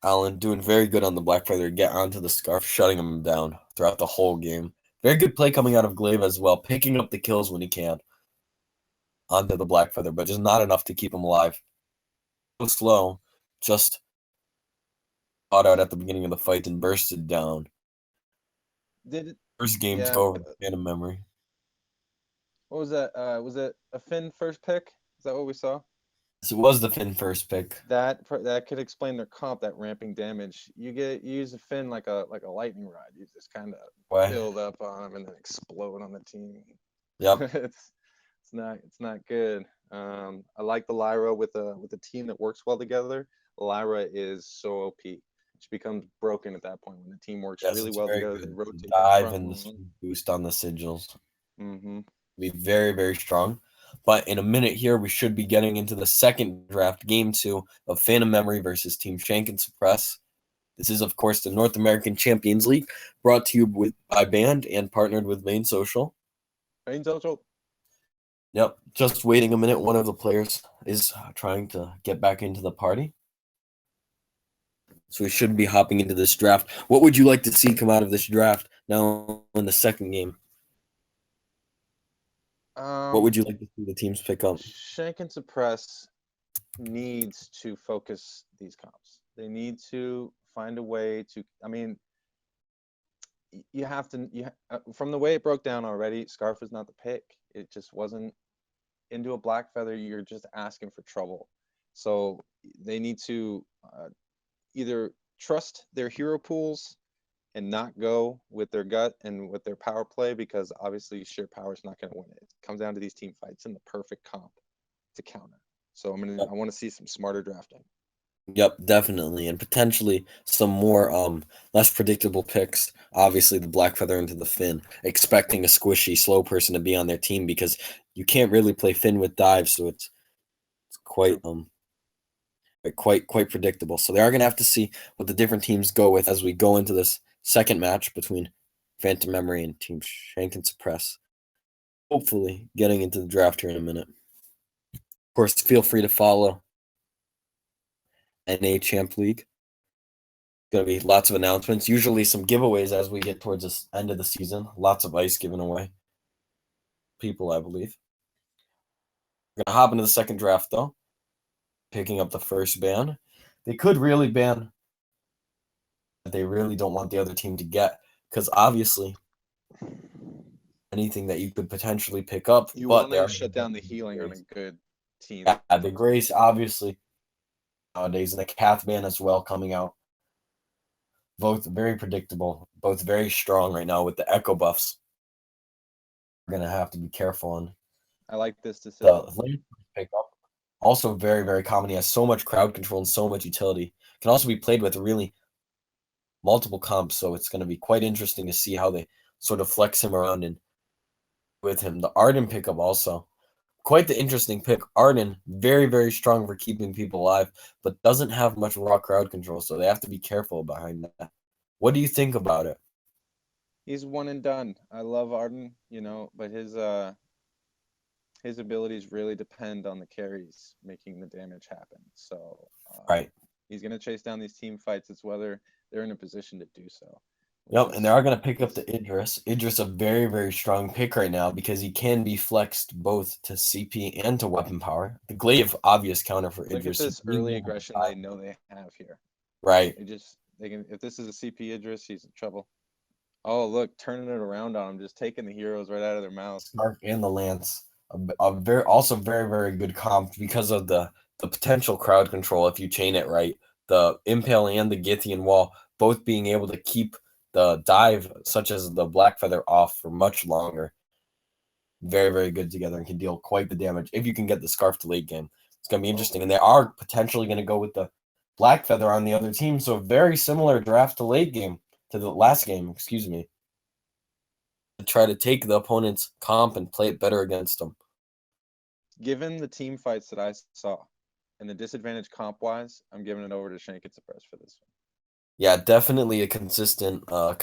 Allen doing very good on the Black Feather, get onto the Scarf, shutting him down throughout the whole game. Very good play coming out of Glaive as well, picking up the kills when he can onto the Black Feather, but just not enough to keep him alive. So slow, just got out at the beginning of the fight and bursted down. Did it? First game to Yeah. go over the Phantom Memory. What was that? Was it a Finn first pick? Is that what we saw? So it was the Finn first pick. That could explain their comp. That ramping damage. You use a Finn like a lightning rod. You just kind of Why? build up on them and then explode on the team. Yep. It's not good. I like the Lyra with a team that works well together. Lyra is so OP. She becomes broken at that point when the team works Yes, really it's well very together. They good. The rotate that dive front and the line. speed boost on the sigils. Mm-hmm. Be very, very strong. But in a minute here, we should be getting into the second draft, game 2 of Phantom Memory versus Team ShankNSuppress. This is, of course, the North American Champions League, brought to you by Band and partnered with Vainsocial. Vainsocial. Yep, just waiting a minute. One of the players is trying to get back into the party. So we should be hopping into this draft. What would you like to see come out of this draft now in the second game? What would you like to see the teams pick up? ShankNSuppress needs to focus these comps. They need to find a way to. I mean, you have to. From the way it broke down already, Scarf is not the pick. It just wasn't. Into a Black Feather, you're just asking for trouble. So they need to either trust their hero pools and not go with their gut and with their power play, because obviously sheer power is not going to win it. It comes down to these team fights and the perfect comp to counter. So I want to see some smarter drafting. Yep, definitely, and potentially some more less predictable picks. Obviously, the Black Feather into the Finn, expecting a squishy, slow person to be on their team because you can't really play Finn with dive, so it's quite quite predictable. So they are going to have to see what the different teams go with as we go into this second match between Phantom Memory and Team ShankNSuppress. Hopefully, getting into the draft here in a minute. Of course, feel free to follow NA Champ League. Going to be lots of announcements, usually some giveaways as we get towards the end of the season. Lots of ice given away. People, I believe. We're going to hop into the second draft, though. Picking up the first ban. They could really ban that they really don't want the other team to get, because obviously anything that you could potentially pick up, You but want they to are shut down the healing on a good team. Yeah, the Grace, obviously, nowadays, and the Cath ban as well coming out. Both very predictable, both very strong right now with the Echo buffs. We're going to have to be careful on. I like this decision. The pick up. Also very, very common. He has so much crowd control and so much utility. Can also be played with really multiple comps, so it's going to be quite interesting to see how they sort of flex him around and with him. The Arden pickup also. Quite the interesting pick. Arden, very, very strong for keeping people alive, but doesn't have much raw crowd control, so they have to be careful behind that. What do you think about it? He's one and done. I love Arden, but his abilities really depend on the carries making the damage happen. So right, he's going to chase down these team fights. It's whether they're in a position to do so. Yep, and they are going to pick up the Idris. Idris a very, very strong pick right now because he can be flexed both to CP and to weapon power. The Glaive, obvious counter for Look at Idris. this early aggression they know they have here. Right. They can, if this is a CP Idris, he's in trouble. Oh, look, turning it around on him, just taking the heroes right out of their mouth. Scarf and the Lance. Also very, very good comp because of the potential crowd control if you chain it right. The Impale and the Githian Wall both being able to keep the dive, such as the Black Feather, off for much longer. Very, very good together and can deal quite the damage if you can get the Scarf to late game. It's going to be interesting. And they are potentially going to go with the Black Feather on the other team. So very similar draft to late game, to the last game, excuse me. To try to take the opponent's comp and play it better against them. Given the team fights that I saw and the disadvantage comp-wise, I'm giving it over to ShankNSuppress for this one. Yeah, definitely a consistent and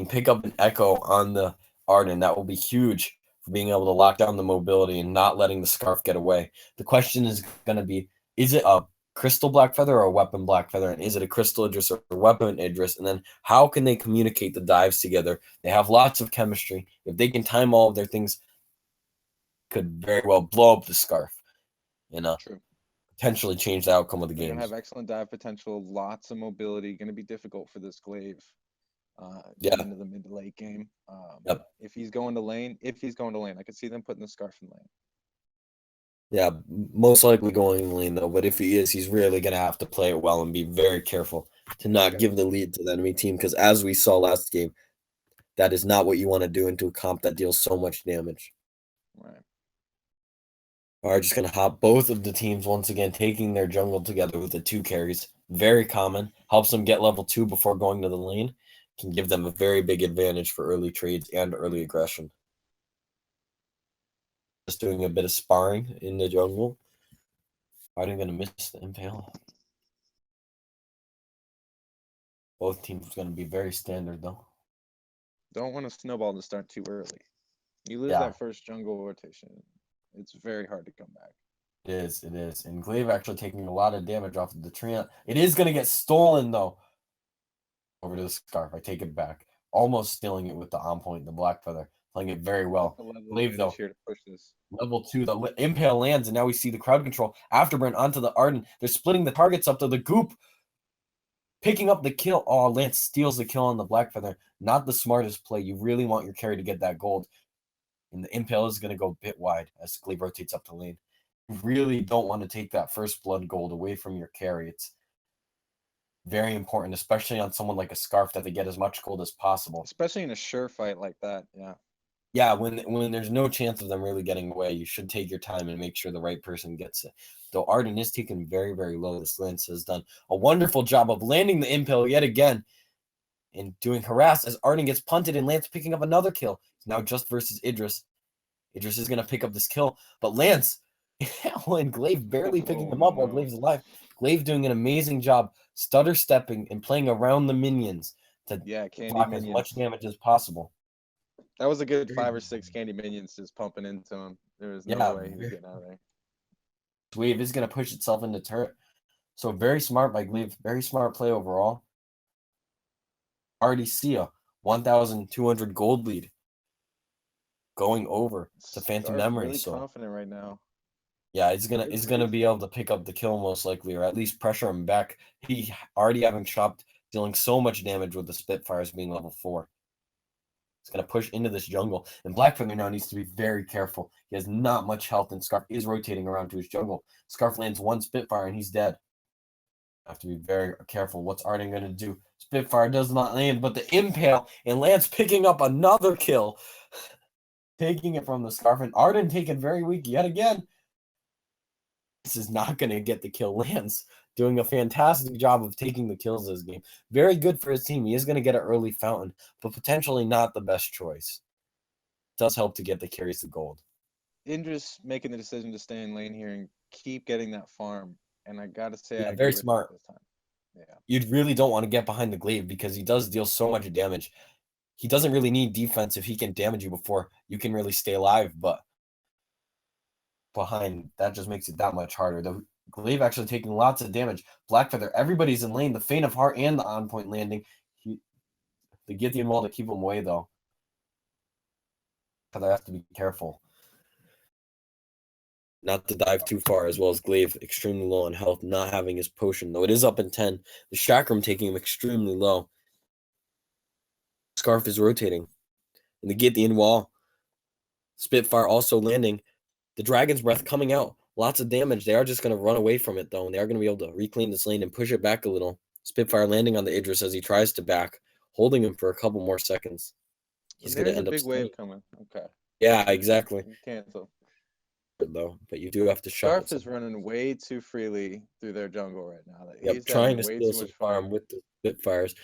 pick up an Echo on the Arden. That will be huge for being able to lock down the mobility and not letting the Scarf get away. The question is going to be, is it a crystal Blackfeather or a weapon Blackfeather, and is it a crystal Idris or a weapon Idris? And then how can they communicate the dives together? They have lots of chemistry. If they can time all of their things, could very well blow up the Scarf and True. potentially change the outcome of the They're gonna games. have excellent dive potential, lots of mobility. Going to be difficult for this Glaive getting Yeah, into the mid to late game. yep. If he's going to lane, I could see them putting the Scarf in lane. Yeah, most likely going lane though, but if he is, he's really going to have to play it well and be very careful to not give the lead to the enemy team because as we saw last game, that is not what you want to do into a comp that deals so much damage. Right. Are just going to hop both of the teams once again, taking their jungle together with the 2 carries. Very common. Helps them get level 2 before going to the lane. Can give them a very big advantage for early trades and early aggression. Just doing a bit of sparring in the jungle. Are they going to miss the impale? Both teams going to be very standard though. Don't want to snowball to start too early. You lose Yeah, that first jungle rotation, it's very hard to come back. it is. It is. And Glaive actually taking a lot of damage off of the Treant. It is going to get stolen though. Over to the Scarf. I take it back. Almost stealing it with the on point, the Blackfeather. Playing it very well. A level Glaive though. advantage here to push this. Level 2, the impale lands, and now we see the crowd control. Afterburn onto the Arden. They're splitting the targets up to the Goop. Picking up the kill. Oh, Lance steals the kill on the Blackfeather. Not the smartest play. You really want your carry to get that gold. And the impale is going to go a bit wide as Glaive rotates up the lane. You really don't want to take that first blood gold away from your carry. It's very important, especially on someone like a Scarf, that they get as much gold as possible. Especially in a sure fight like that, yeah. Yeah, when there's no chance of them really getting away, you should take your time and make sure the right person gets it. Though Arden is taken very, very low, this Lance has done a wonderful job of landing the impale yet again and doing harass as Arden gets punted and Lance picking up another kill. It's now just versus Idris. Idris is going to pick up this kill, but Lance and Glaive barely picking him up while Glaive's alive. Glaive doing an amazing job stutter stepping and playing around the minions to block as much damage as possible. That was a good 5 or 6 candy minions just pumping into him. There was no way he was getting out of there. Wave is going to push itself into turret. So very smart by Glaive. Very smart play overall. Already see a 1,200 gold lead going over to Phantom Memory. Really confident right now. Yeah, he's gonna be able to pick up the kill most likely, or at least pressure him back. He already having chopped, dealing so much damage with the Spitfires being level 4. He's gonna push into this jungle, and Blackfeather now needs to be very careful. He has not much health, and Scarf is rotating around to his jungle. Scarf lands one Spitfire, and he's dead. Have to be very careful. What's Arden gonna do? Spitfire does not land, but the impale, and Lance picking up another kill, taking it from the Scarf, and Arden taken very weak yet again. This is not going to get the kill. Lance doing a fantastic job of taking the kills this game. Very good for his team. He is going to get an early fountain, but potentially not the best choice. Does help to get the carries to gold. Idris making the decision to stay in lane here and keep getting that farm. And I got to say, I very agree smart with this time. Yeah. You really don't want to get behind the Glaive because he does deal so much damage. He doesn't really need defense if he can damage you before you can really stay alive, but behind, that just makes it that much harder. The Glaive actually taking lots of damage. Blackfeather, everybody's in lane. The Feint of Heart and the on-point landing. They get the wall to keep him away, though. Feather has to be careful. Not to dive too far, as well as Glaive extremely low on health, not having his potion, though it is up in 10. The Chakram taking him extremely low. Scarf is rotating. And they get the in-wall. Spitfire also landing. The Dragon's Breath coming out. Lots of damage. They are just going to run away from it, though, and they are going to be able to reclaim this lane and push it back a little. Spitfire landing on the Idris as he tries to back, holding him for a couple more seconds. He's going to end up. There's a big wave coming. Okay. Yeah, exactly. Cancel. Though, but you do have to shut. Scarf is running way too freely through their jungle right now. He's trying to steal some farm with the Spitfires.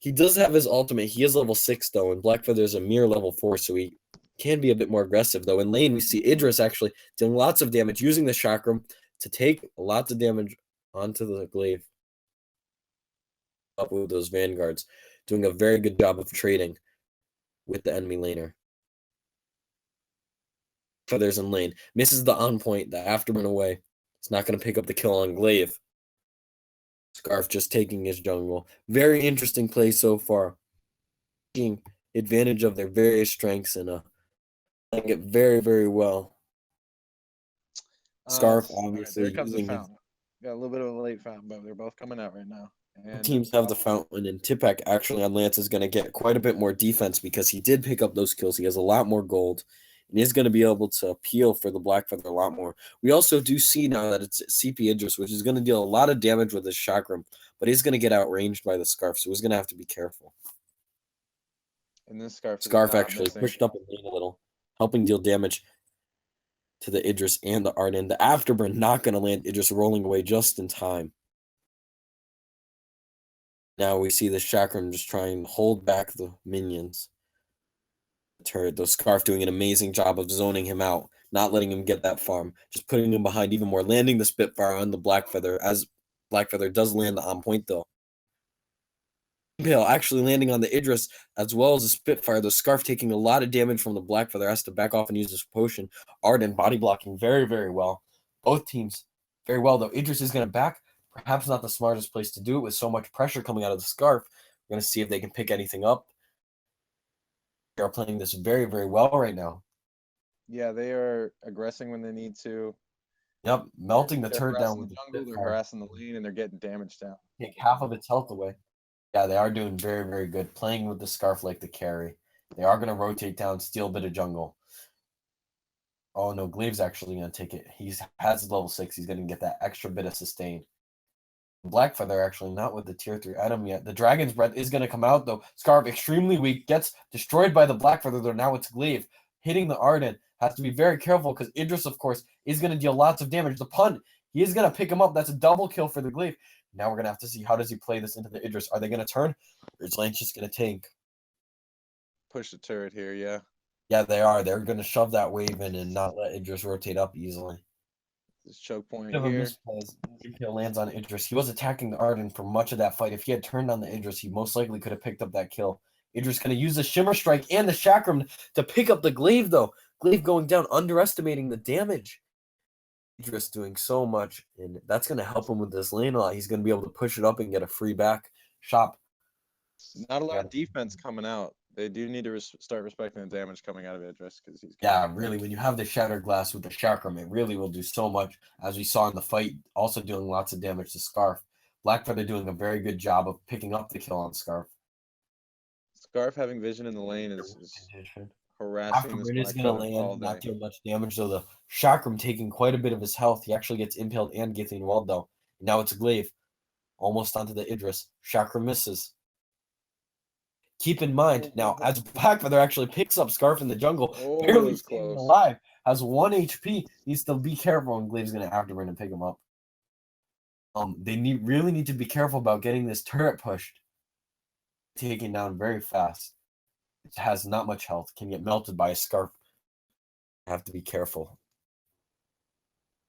He does have his ultimate. He is level 6, though, and Blackfeather is a mere level 4, so he can be a bit more aggressive, though. In lane, we see Idris actually doing lots of damage, using the Chakram to take lots of damage onto the Glaive. Up with those Vanguards, doing a very good job of trading with the enemy laner. Feathers in lane. Misses the on point, the afterburn away. It's not going to pick up the kill on Glaive. Scarf just taking his jungle. Very interesting play so far. Taking advantage of their various strengths and playing it very, very well. Scarf All right, there obviously comes the using his fountain. Got a little bit of a late fountain, but they're both coming out right now. And teams have the fountain, and Tipak actually on Lance is going to get quite a bit more defense because he did pick up those kills. He has a lot more gold and is going to be able to appeal for the Black Feather a lot more. We also do see now that it's CP Idris, which is going to deal a lot of damage with his chakram, but he's going to get outranged by the Scarf, so he's going to have to be careful. and this Scarf is Scarf not actually missing. pushed up and lane a little, helping deal damage to the Idris and the Arden. The Afterburn not going to land, Idris rolling away just in time. Now we see the Chakram just trying to hold back the minions. Turret, though, Scarf doing an amazing job of zoning him out, not letting him get that farm, just putting him behind even more, landing the Spitfire on the Blackfeather, as Blackfeather does land on point, though. Impale actually landing on the Idris as well as the Spitfire. The Scarf taking a lot of damage from the Blackfeather, has to back off and use his potion. Arden body blocking very, very well. Both teams very well, though. Idris is going to back. Perhaps not the smartest place to do it with so much pressure coming out of the Scarf. We're going to see if they can pick anything up. They are playing this very, very well right now. Yeah, they are aggressing when they need to. Yep, melting the They're turret down harassing with the the jungle, they're Spitfire. harassing the lane, and they're getting damage down. Take half of its health away. Yeah, they are doing very, very good. Playing with the Scarf like the carry. They are going to rotate down, steal a bit of jungle. Oh no, Glaive's actually going to take it. He has level 6. He's going to get that extra bit of sustain. Blackfeather actually not with the tier 3 item yet. The Dragon's Breath is going to come out though. Scarf extremely weak. Gets destroyed by the Blackfeather though. Now it's Glaive. Hitting the Arden. Has to be very careful because Idris, of course, is going to deal lots of damage. The punt, he is going to pick him up. That's a double kill for the Glaive. Now we're going to have to see how does he play this into the Idris. Are they going to turn? Or is Lance just going to tank? Push the turret here, yeah. Yeah, they are. They're going to shove that wave in and not let Idris rotate up easily. This choke point Bit of a here. misplays. Impale lands on Idris. He was attacking the Arden for much of that fight. If he had turned on the Idris, he most likely could have picked up that kill. Idris going to use the Shimmer Strike and the Chakram to pick up the Glaive, though. Glaive going down, underestimating the damage. Idris doing so much, and that's going to help him with this lane a lot. He's going to be able to push it up and get a free back shop. Not a lot of defense coming out. They do need to start respecting the damage coming out of Idris because he's really. When you have the Shattered Glass with the Chakram, it really will do so much. As we saw in the fight, also doing lots of damage to Scarf. Blackfeather doing a very good job of picking up the kill on Scarf. Scarf having vision in the lane is harassing this Afterburn is going to all land, day. not deal much damage, though the Chakram taking quite a bit of his health. He actually gets impaled and getting walled, though. Now it's a Glaive. Almost onto the Idris. Chakram misses. Keep in mind, now, as Blackfeather actually picks up Scarf in the jungle, barely staying alive, has 1 HP, needs to be careful, and Glaive's going to Afterburn and pick him up. They really need to be careful about getting this turret pushed. Taken down very fast. It has not much health, can get melted by a Scarf. Have to be careful.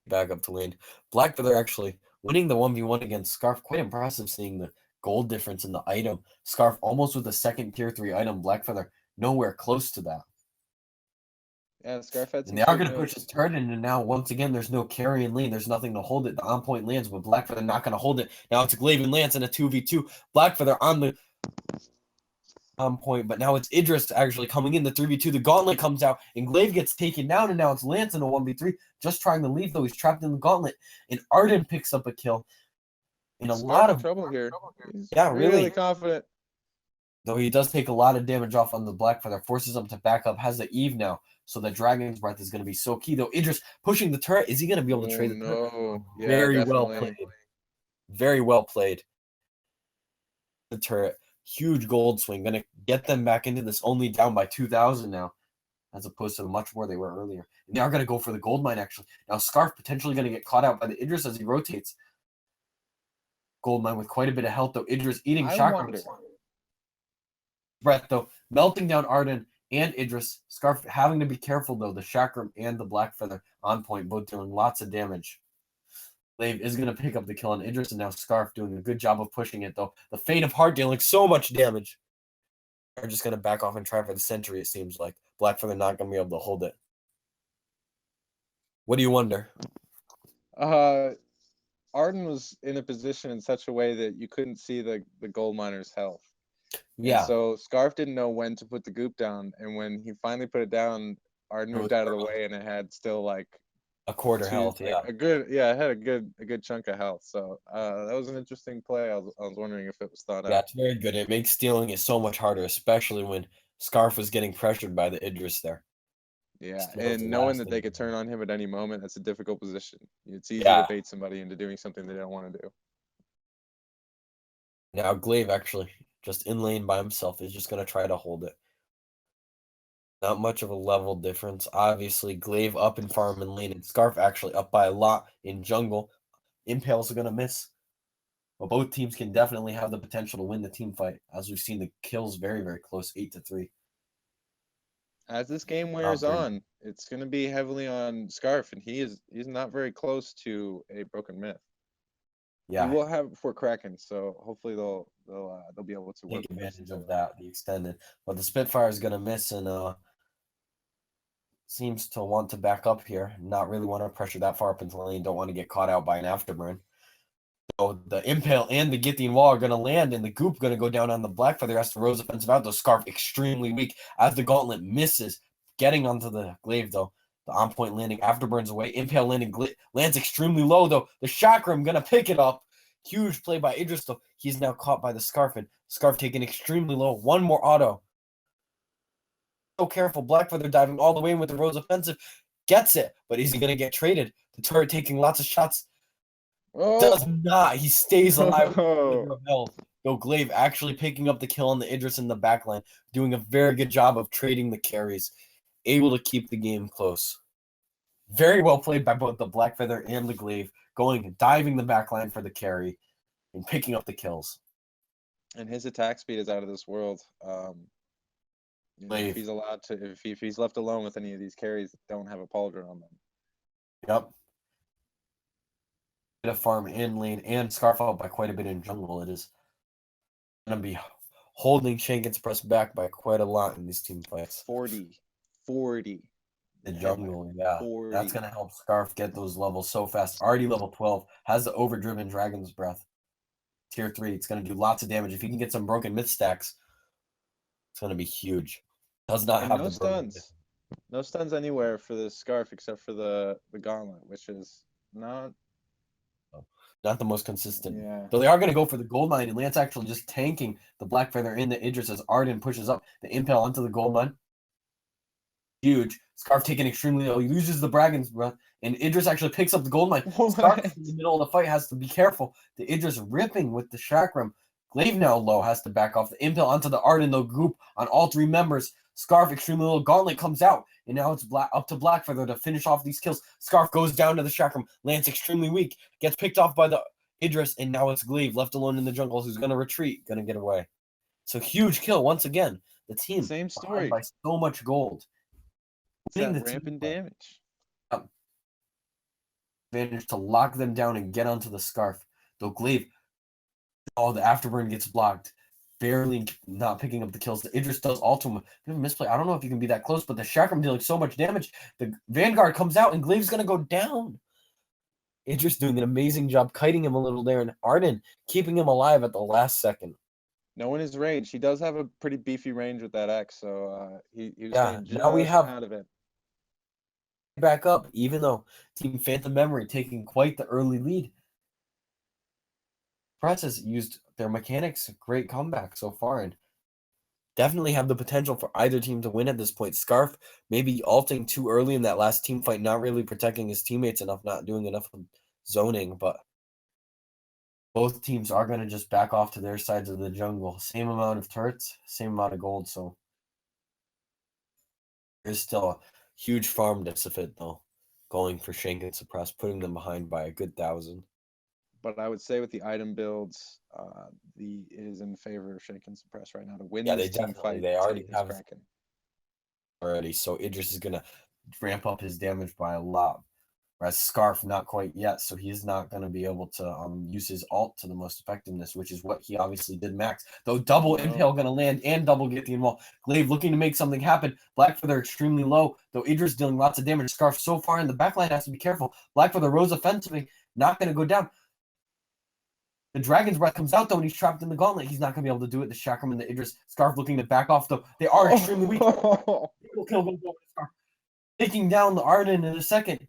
Back up to lane. Blackfeather actually winning the 1v1 against Scarf. Quite impressive seeing the gold difference in the item. Scarf almost with a second tier 3 item. Blackfeather nowhere close to that. Yeah, Scarf had some. And they are going to push his turret in, and now once again there's no carry in lane. There's nothing to hold it. The on point lands, but Blackfeather not going to hold it. Now it's a Glaive and Lance in a 2v2. Blackfeather on the point, but now it's Idris actually coming in the 3v2. The gauntlet comes out, and Glaive gets taken down, and now it's Lance in a 1v3. Just trying to leave, though. He's trapped in the gauntlet, and Arden picks up a kill. In a lot of trouble here. Yeah, really confident. Though he does take a lot of damage off on the Blackfeather, forces him to back up, has the Eve now, so the Dragon's Breath is going to be so key. Though Idris pushing the turret, is he going to be able to trade the turret? No. Yeah, very definitely. well played. Very well played. The turret, huge gold swing, going to get them back into this, only down by 2,000 now, as opposed to much more they were earlier. And they are going to go for the gold mine, actually. Now Scarf potentially going to get caught out by the Idris as he rotates. Gold mine with quite a bit of health, though. Idris eating chakra. Breath, though, melting down Arden and Idris. Scarf having to be careful, though. The Chakram and the Blackfeather on point, both doing lots of damage. Glaive is going to pick up the kill on Idris, and now Scarf doing a good job of pushing it, though. The Fate of Heart dealing so much damage. They're just going to back off and try for the Sentry, it seems like. Blackfeather not going to be able to hold it. What do you wonder? Arden was in a position in such a way that you couldn't see the gold miner's health. And Yeah, so Scarf didn't know when to put the goop down. And when he finally put it down, Arden it was moved out of the around way and it had still like a quarter health. like Yeah, a good, yeah, it had a good chunk of health. So that was an interesting play. I was wondering if it was thought yeah, out. it's very good. It makes stealing it so much harder, especially when Scarf was getting pressured by the Idris there. Yeah, Still was the and knowing last that they thing. could turn on him at any moment, that's a difficult position. It's easy to Yeah. bait somebody into doing something they don't want to do. Now Glaive actually just in lane by himself is just gonna try to hold it. Not much of a level difference. Obviously, Glaive up in farm and lane, and Scarf actually up by a lot in jungle. Impale's gonna miss. But both teams can definitely have the potential to win the team fight, as we've seen the kills very, very close, 8-3. As this game wears Not very on, it's going to be heavily on Scarf, and he's not very close to a broken myth. He yeah, will have it before Kraken, so hopefully they'll be able to work take with this advantage until of then. that, the extended. But the Spitfire is gonna miss and seems to want to back up here, not really want to pressure that far up into the lane, don't want to get caught out by an afterburn. So the Impale and the Githyan Wall are going to land, and the Goop going to go down on the Blackfeather as the Rose offensive out. The Scarf extremely weak as the Gauntlet misses, getting onto the Glaive, though. The on-point landing afterburns away. Impale landing lands extremely low, though. The Chakram going to pick it up. Huge play by Idris, though. He's now caught by the Scarf, and Scarf taken extremely low. One more auto. So careful. Blackfeather diving all the way in with the Rose offensive. Gets it, but is he going to get traded? The turret taking lots of shots. Oh Does not. He stays alive with no! of health. Though Glaive actually picking up the kill on the Idris in the backline, doing a very good job of trading the carries, able to keep the game close. Very well played by both the Blackfeather and the Glaive, going diving the backline for the carry and picking up the kills. And his attack speed is out of this world. If Glaive. he's allowed to, if he's left alone with any of these carries that don't have a pauldron on them. Yep. Bit of farm in lane and Scarf out by quite a bit in jungle. It is going to be holding ShankNSuppress back by quite a lot in these team fights. 40. The jungle, yeah. 40. That's going to help Scarf get those levels so fast. Already level 12, has the overdriven Dragon's Breath. Tier 3, it's going to do lots of damage. If he can get some broken myth stacks, it's going to be huge. Does not And have no the broken myth. stuns. No stuns anywhere for the Scarf except for the Gauntlet, which is not the most consistent. Yeah. Though they are going to go for the gold mine, and Lance actually just tanking the Blackfeather in the Idris as Arden pushes up the Impale onto the gold mine. Huge. Scarf taken extremely low. He loses the Dragon's Breath, and Idris actually picks up the gold mine. Scarf in the middle of the fight has to be careful. The Idris ripping with the Chakram. Glaive now low has to back off. The Impale onto the Arden, though, group on all three members. Scarf extremely low. Gauntlet comes out, and now it's up to Blackfeather to finish off these kills. Scarf goes down to the Chakram. Lance extremely weak. Gets picked off by the Idris, and now it's Glaive left alone in the jungle who's going to retreat, going to get away. So huge kill once again. The team Same behind story. by so much gold. It's that rampant damage. Advantage to lock them down and get onto the Scarf. Though Glaive, the afterburn gets blocked. Barely not picking up the kills. The Idris does ultimate. Misplay. I don't know if you can be that close, but the Chakram dealing so much damage. The Vanguard comes out and Glaive's going to go down. Idris doing an amazing job kiting him a little there, and Arden keeping him alive at the last second. Knowing his range, he does have a pretty beefy range with that X, so he was staying just now we have out of it. Back up, even though Team Phantom Memory taking quite the early lead. Press has used their mechanics, great comeback so far, and definitely have the potential for either team to win at this point. Scarf maybe ulting too early in that last team fight, not really protecting his teammates enough, not doing enough zoning, but both teams are going to just back off to their sides of the jungle. Same amount of turrets, same amount of gold, so there's still a huge farm deficit, though, going for ShankNSuppress, putting them behind by a good 1,000. But I would say with the item builds, it is in favor of ShankNSuppress right now to win Yeah, this they team definitely fight. they already have Kraken already. So Idris is gonna ramp up his damage by a lot. Whereas Scarf not quite yet, so he's not going to be able to use his ult to the most effectiveness, which is what he obviously did max. Though double Impale going to land and double Githyan Wall. Glaive looking to make something happen. Blackfeather extremely low, though Idris dealing lots of damage. Scarf so far in the backline has to be careful. Blackfeather Rose offensively, not going to go down. The Dragon's Breath comes out, though, and he's trapped in the gauntlet. He's not going to be able to do it. The Chakram and the Idris. Scarf looking to back off, though. They are extremely weak. Triple kill goes over Scarf. Taking down the Arden in a second.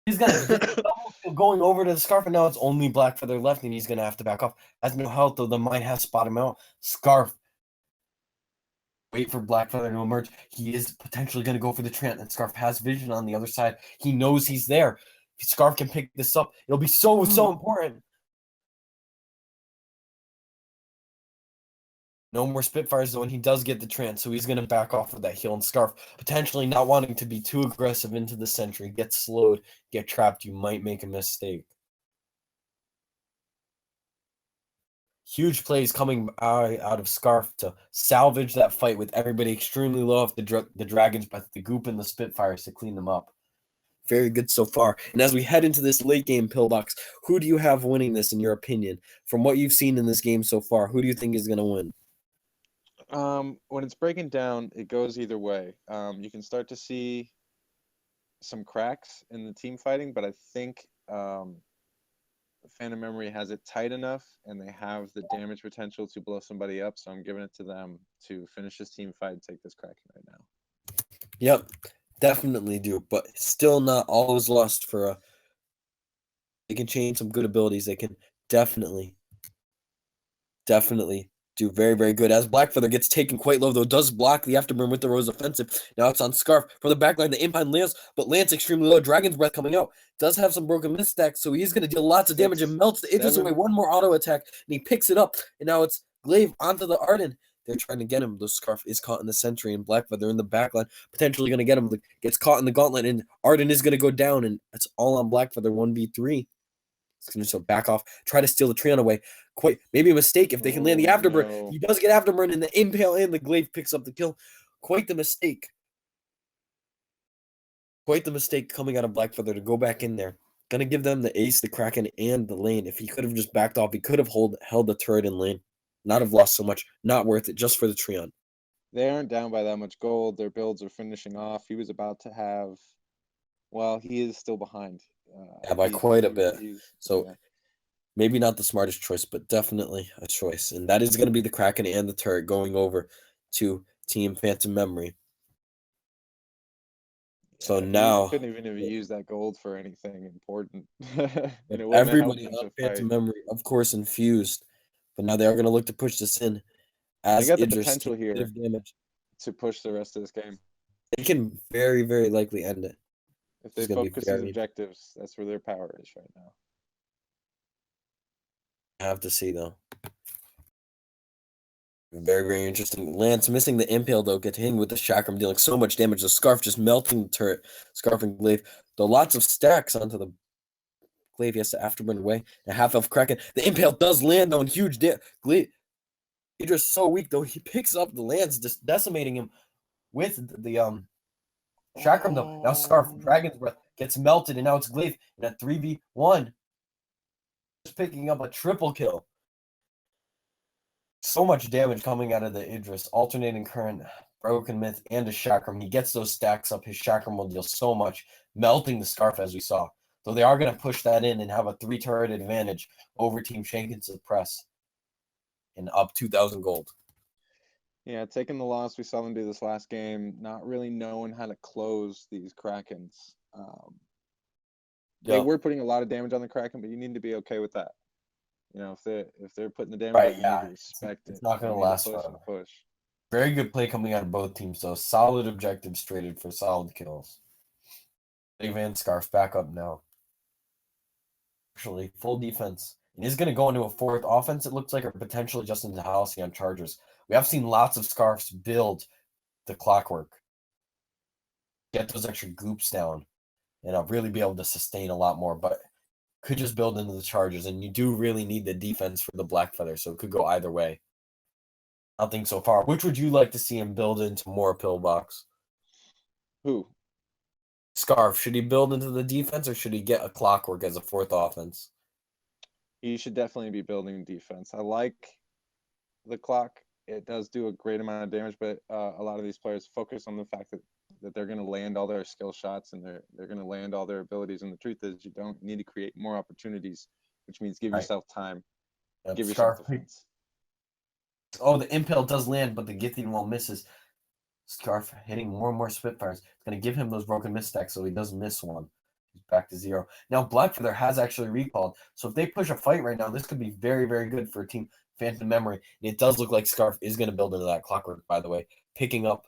He's going to get the double kill going over to the Scarf, and now it's only Black Feather left, and he's going to have to back off. Has no health, though. The Mine has spotted him out. Scarf. Wait for Black Feather to emerge. He is potentially going to go for the Trant, and Scarf has vision on the other side. He knows he's there. If Scarf can pick this up, it'll be so important. No more Spitfires, though, and he does get the Trance, so he's going to back off with that heal, and Scarf, potentially not wanting to be too aggressive into the Sentry, get slowed, get trapped, you might make a mistake. Huge plays coming out of Scarf to salvage that fight with everybody extremely low off the Dragon's Breath, the Goop, and the Spitfires to clean them up. Very good so far. And as we head into this late game pillbox, who do you have winning this in your opinion? From what you've seen in this game so far, who do you think is going to win? When it's breaking down, it goes either way. You can start to see some cracks in the team fighting, but I think Phantom Memory has it tight enough, and they have the damage potential to blow somebody up. So I'm giving it to them to finish this team fight and take this Kraken right now. Yep, definitely do, but still not all is lost for they can change some good abilities. They can definitely do very, very good. As Blackfeather gets taken quite low, though, does block the Afterburn with the Rose Offensive. Now it's on Scarf. From the backline, the Impine lands, but lands extremely low. Dragon's Breath coming out. Does have some broken mist stacks, so he's going to deal lots of damage and melts the Idris away. One more auto attack, and he picks it up. And now it's Glaive onto the Arden. They're trying to get him. The Scarf is caught in the Sentry, and Blackfeather in the backline, potentially going to get him. Gets caught in the Gauntlet, and Arden is going to go down, and it's all on Blackfeather 1v3. It's going to back off, try to steal the Treant away. Quite maybe a mistake if they can land the Afterburn. No. He does get Afterburn, and the Impale and the Glaive picks up the kill. Quite the mistake. Quite the mistake coming out of Blackfeather to go back in there. Going to give them the Ace, the Kraken, and the lane. If he could have just backed off, he could have held the turret in lane. Not have lost so much. Not worth it, just for the Treant. They aren't down by that much gold. Their builds are finishing off. He was about to have... Well, he is still behind. Yeah, by quite a bit. So yeah. Maybe not the smartest choice, but definitely a choice. And that is going to be the Kraken and the turret going over to Team Phantom Memory. So now... couldn't even have used that gold for anything important. Everybody on Phantom Memory, of course, infused. But now they are going to look to push this in. As they got the potential here to push the rest of this game. They can very, very likely end it. If they focus these objectives, that's where their power is right now. I have to see, though. Very, very interesting. Lance missing the Impale, though, gets hit with the Chakram, dealing so much damage. The Scarf just melting the turret. Scarf and Glaive. Though lots of stacks onto the Glaive. He has to Afterburn away. A half-elf Kraken. The Impale does land, though, in huge damage. Glaive. He's so weak, though. He picks up the lands, just decimating him with the Chakram, though. Now Scarf, Dragon's Breath, gets melted, and now it's Glaive in a 3v1. Just picking up a triple kill. So much damage coming out of the Idris. Alternating Current, Broken Myth, and a Chakram. He gets those stacks up. His Chakram will deal so much, melting the Scarf, as we saw. So they are going to push that in and have a 3-turret advantage over Team ShankNSuppress. And up 2,000 gold. Yeah, taking the loss, we saw them do this last game, not really knowing how to close these Krakens. They were putting a lot of damage on the Kraken, but you need to be okay with that. You know, if they're putting the damage on, you need to respect it. It's not going to last forever. Very good play coming out of both teams, though. Solid objectives traded for solid kills. Van Scarf back up now. Actually, full defense. And he's going to go into a 4th offense, it looks like, or potentially just into Halcyon Chargers. We have seen lots of Scarfs build the Clockwork. Get those extra goops down. And I'll really be able to sustain a lot more. But could just build into the Chargers. And you do really need the defense for the Blackfeather. So it could go either way. Nothing so far. Which would you like to see him build into more pillbox? Who? Scarf. Should he build into the defense or should he get a Clockwork as a 4th offense? He should definitely be building defense. I like the clock. It does do a great amount of damage, but a lot of these players focus on the fact that they're going to land all their skill shots and they're going to land all their abilities. And the truth is, you don't need to create more opportunities, which means give yourself time. Yep, Give yourself Scarf. defense. Oh, the impale does land, but the Githyan wall misses. Scarf hitting more and more Spitfires. It's going to give him those broken misstacks so he doesn't miss one. He's back to 0. Now, Blackfeather has actually recalled. So if they push a fight right now, this could be very, very good for Team Phantom Memory. And it does look like Scarf is going to build into that clockwork, by the way, picking up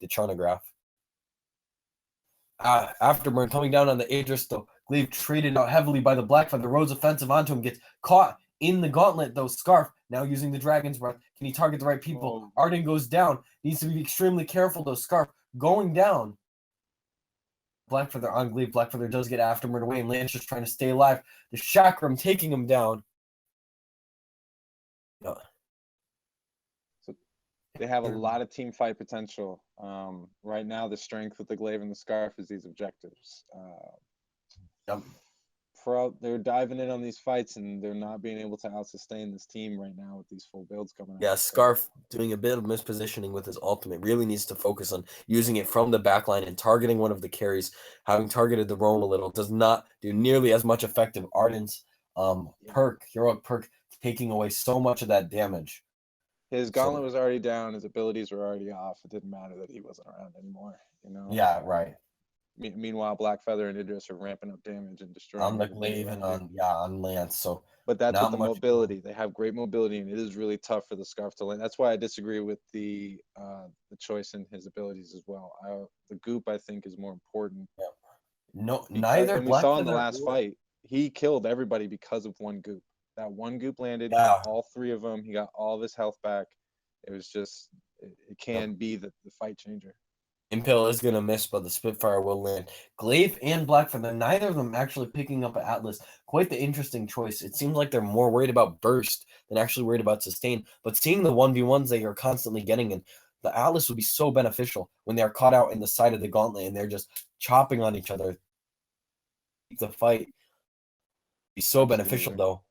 the Charnograph. Afterburn coming down on the Idris, though. Glaive traded out heavily by the Blackfeather. Rhodes offensive onto him, gets caught in the gauntlet, though. Scarf now using the Dragon's Breath. Can he target the right people? Oh. Arden goes down. Needs to be extremely careful, though. Scarf going down. Blackfeather on Glaive. Blackfeather does get Afterburn away, and Lance just trying to stay alive. The Chakram taking him down. So they have a lot of team fight potential. Right now, the strength with the Glaive and the Scarf is these objectives. They're diving in on these fights, and they're not being able to out-sustain this team right now with these full builds coming out. Yeah, Scarf doing a bit of mispositioning with his ultimate. Really needs to focus on using it from the backline and targeting one of the carries. Having targeted the Roam a little does not do nearly as much effective. Arden's heroic perk, taking away so much of that damage. His gauntlet was already down. His abilities were already off. It didn't matter that he wasn't around anymore. Yeah, right. Meanwhile, Blackfeather and Idris are ramping up damage and destroying on the Glaive and on Lance. So, but that's with the mobility. They have great mobility, and it is really tough for the Scarf to land. That's why I disagree with the choice in his abilities as well. The Goop, I think, is more important. Yeah. No, neither. And we saw in the last fight, he killed everybody because of one Goop. That one Goop landed, he got all 3 of them. He got all of his health back. It was just, it can be the fight changer. Impale is going to miss, but the Spitfire will land. Glaive and Blackfeather, neither of them actually picking up an Atlas. Quite the interesting choice. It seems like they're more worried about burst than actually worried about sustain. But seeing the 1v1s they are constantly getting in, the Atlas would be so beneficial when they are caught out in the side of the gauntlet and they're just chopping on each other. The fight be so beneficial, though.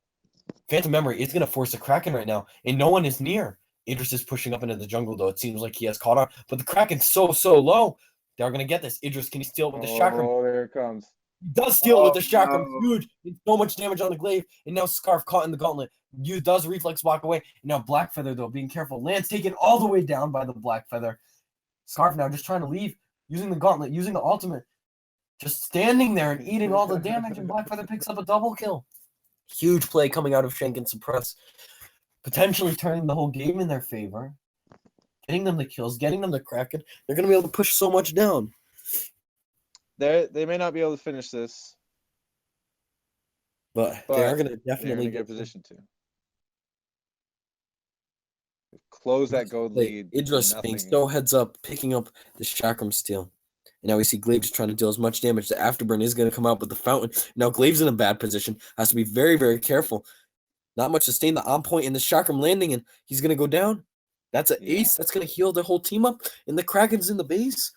Phantom Memory is going to force a Kraken right now, and no one is near. Idris is pushing up into the jungle, though. It seems like he has caught on, but the Kraken's so low. They're going to get this. Idris, can he steal it with the Chakram? Oh, there it comes. He does steal it with the Chakram. No. Huge. It's so much damage on the Glaive, and now Scarf caught in the gauntlet. You does reflex block away. And now Blackfeather, though, being careful. Lance taken all the way down by the Blackfeather. Scarf now just trying to leave, using the gauntlet, using the ultimate. Just standing there and eating all the damage, and Blackfeather picks up a double kill. Huge play coming out of ShankNSuppress. Potentially turning the whole game in their favor. Getting them the kills, getting them the Kraken. They're going to be able to push so much down. They may not be able to finish this. But they are going to definitely get a position to. Close that gold lead. Idris being so heads up, picking up the Chakram steal. And now we see Glaive just trying to deal as much damage. The Afterburn is going to come out with the Fountain. Now Glaive's in a bad position. Has to be very, very careful. Not much sustain. The on point in the Chakram landing, and he's going to go down. That's an ace. That's going to heal the whole team up. And the Kraken's in the base.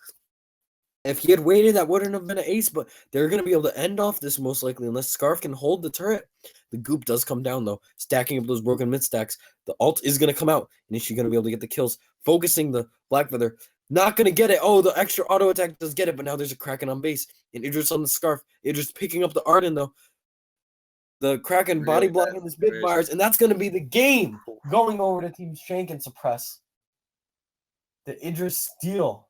If he had waited, that wouldn't have been an ace, but they're going to be able to end off this most likely unless Scarf can hold the turret. The Goop does come down, though, stacking up those broken mid stacks. The ult is going to come out, and is she going to be able to get the kills? Focusing the Blackfeather. Not going to get it. Oh, the extra auto attack does get it, but now there's a Kraken on base. And Idris on the Scarf. Idris picking up the Arden, though. The Kraken body blocking the Spitfires, and that's going to be the game going over to Team ShankNSuppress. The Idris steal.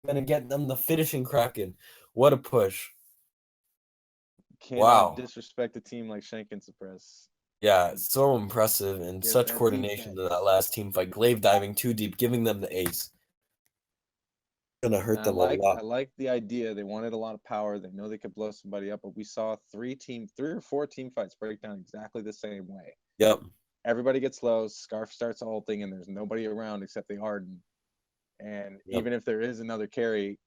Going to get them the finishing Kraken. What a push. Cannot disrespect a team like ShankNSuppress. Yeah, it's so impressive and such coordination to that last team fight. Glaive diving too deep, giving them the ace. Gonna hurt them a lot. I like the idea. They wanted a lot of power. They know they could blow somebody up, but we saw 3 or 4 team fights break down exactly the same way. Yep. Everybody gets low. Scarf starts ulting, and there's nobody around except the Arden. And even if there is another carry,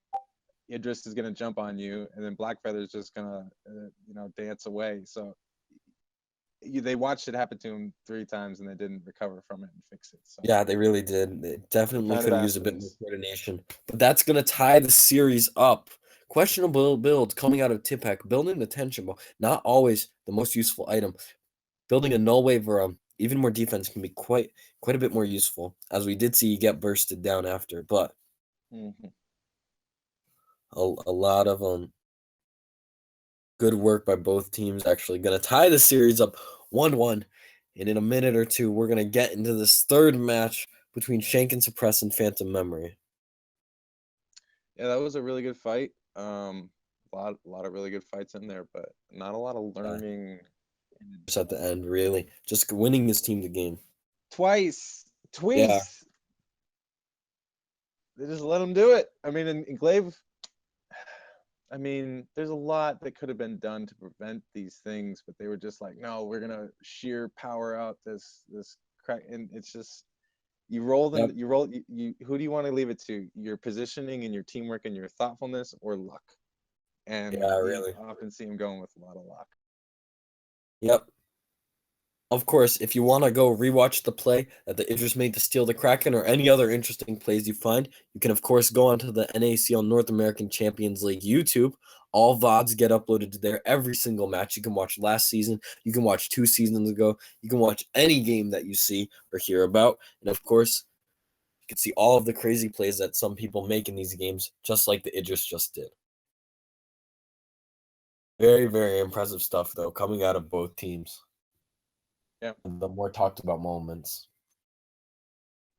Idris is gonna jump on you, and then Blackfeather is just gonna dance away. So they watched it happen to him 3 times, and they didn't recover from it and fix it. So. Yeah, they really did. They definitely could have used a bit more coordination. But that's going to tie the series up. Questionable build coming out of Tipek. Building the tension ball. Not always the most useful item. Building a null wave or even more defense can be quite a bit more useful. As we did see, you get bursted down after. But a lot of good work by both teams, actually. Going to tie the series up 1-1. And in a minute or two, we're going to get into this third match between ShankNSuppress and Phantom Memory. Yeah, that was a really good fight. A lot of really good fights in there, but not a lot of learning. Just at the end, really. Just winning his team the game. Twice. Yeah. They just let him do it. I mean, in Glaive, I mean, there's a lot that could have been done to prevent these things, but they were just like, no, we're gonna sheer power out this crack, and it's just you roll them. Yep. You roll. You who do you want to leave it to? Your positioning and your teamwork and your thoughtfulness, or luck? And Yeah, you really. often see him going with a lot of luck. Yep. Of course, if you want to go rewatch the play that the Idris made to steal the Kraken or any other interesting plays you find, you can, of course, go onto the NACL North American Champions League YouTube. All VODs get uploaded to there every single match. You can watch last season. You can watch 2 seasons ago. You can watch any game that you see or hear about. And, of course, you can see all of the crazy plays that some people make in these games, just like the Idris just did. Very, very impressive stuff, though, coming out of both teams. Yeah, The more talked about moments.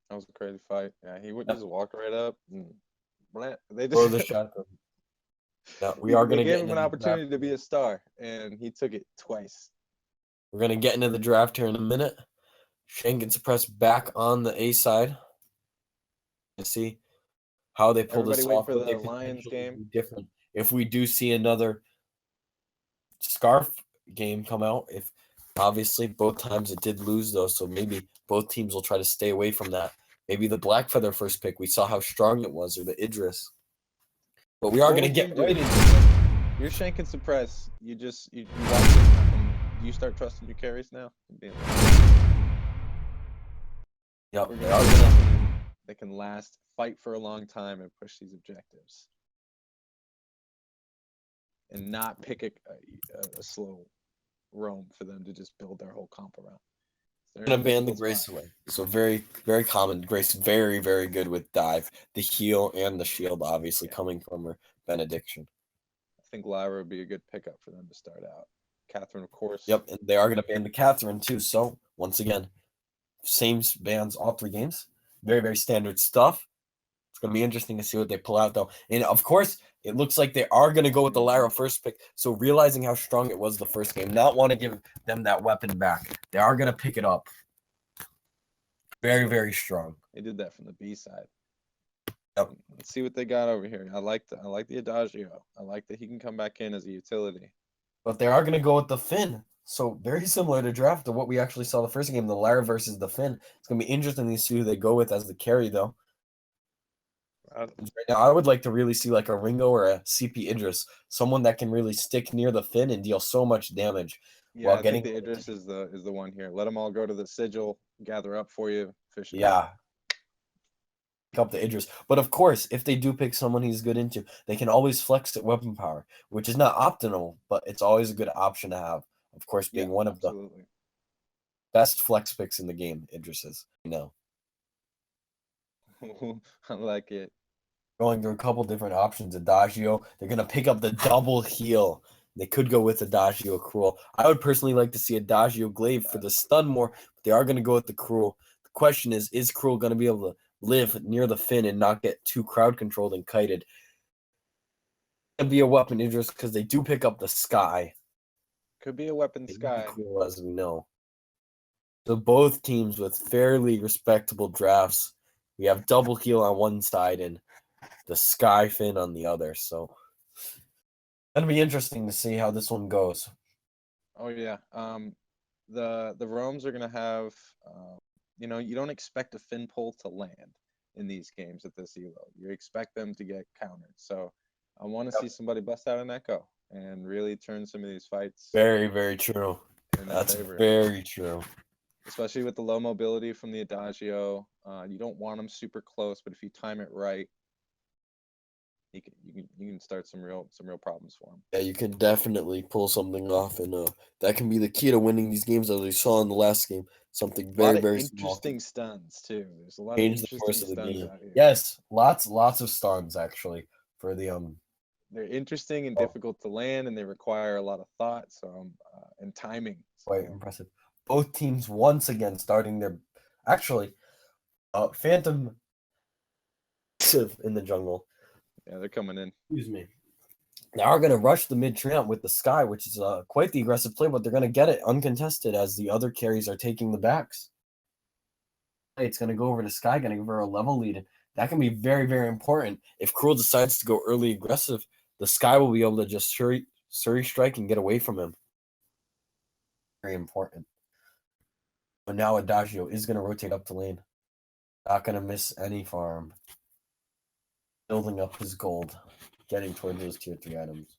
that was a crazy fight. Yeah, he would Yep. just walk right up and they Throw just the shotgun. Yeah, we are they gonna gave get him into an the draft. opportunity to be a star, and he took it twice. We're gonna get into the draft here in a minute. ShankNSuppress back on the A side to see how they pull Everybody this wait off. for Would they the Lions potentially game. be different if we do see another scarf game come out? If obviously both times it did lose though, so maybe both teams will try to stay away from that. Maybe the Black Feather first pick, we saw how strong it was, or the Idris. But we are What gonna would you get do? right into it. You're ShankNSuppress. You watch it happen. Do you start trusting your carries now? Yep, We're they gonna are see a gonna. team that can last, fight for a long time, and push these objectives, and not pick a slow roam for them to just build their whole comp around. They're in a Gonna ban the difficult Grace spot. away. So very, very common. Grace very, very good with dive. The heal and the shield obviously Yeah, coming from her benediction. I think Lyra would be a good pickup for them to start out. Catherine, of course. Yep, and they are gonna ban the Catherine too. So once again, same bans all 3 games. Very, very standard stuff. It's gonna be interesting to see what they pull out though. And of course, it looks like they are gonna go with the Lyra first pick. So realizing how strong it was the first game, not want to give them that weapon back. They are gonna pick it up. Very, very strong. They did that from the B side. Yep. Let's see what they got over here. I like the Adagio. I like that he can come back in as a utility. But they are going to go with the Finn. So very similar to draft to what we actually saw the first game, the Lara versus the Finn. It's going to be interesting to see who they go with as the carry, though. Right now, I would like to really see like a Ringo or a CP Idris, someone that can really stick near the Finn and deal so much damage. Yeah, while I think getting the Idris is the one here. Let them all go to the sigil, gather up for you, fish it out. Yeah, pick up the Idris. But of course, if they do pick someone he's good into, they can always flex at weapon power, which is not optimal, but it's always a good option to have. Of course, being Yeah, one of the absolutely. best flex picks in the game, Idris is. No. I like it. Going through a couple different options. Adagio, they're going to pick up the double heal. They could go with Adagio Cruel. I would personally like to see Adagio Glaive for the stun more, but they are going to go with the Cruel. The question is Cruel going to be able to live near the Finn and not get too crowd controlled and kited? It's going to be a weapon interest because they do pick up the Sky. Could be a weapon Sky. Cruel, as we know. So both teams with fairly respectable drafts. We have double heal on one side and the Sky Fin on the other. So that'll be interesting to see how this one goes. Oh yeah. The roams are gonna have you don't expect a fin pull to land in these games at this elo. You expect them to get countered. So I want to see somebody bust out an echo and really turn some of these fights Very, very true. in their That's favor. very true. Especially with the low mobility from the Adagio. You don't want them super close, but if you time it right, you can start some real problems for them. Yeah, you can definitely pull something off, and that can be the key to winning these games, as we saw in the last game. Something A lot very, of very small can interesting stuns too. There's a lot of change the course interesting of the stuns game. out here. Yes, lots of stuns actually for the They're interesting and oh, difficult to land, and they require a lot of thought and timing. quite So impressive. Both teams once again starting their actually Phantom in the jungle. Yeah, they're coming in. Excuse me. They are going to rush the mid treant with the Sky, which is quite the aggressive play, but they're going to get it uncontested as the other carries are taking the backs. It's going to go over to Sky, going to give her a level lead. That can be very, very important. If Cruel decides to go early aggressive, the Sky will be able to just Surrey strike and get away from him. Very important. But now Adagio is going to rotate up the lane. Not going to miss any farm. Building up his gold. Getting towards those tier 3 items.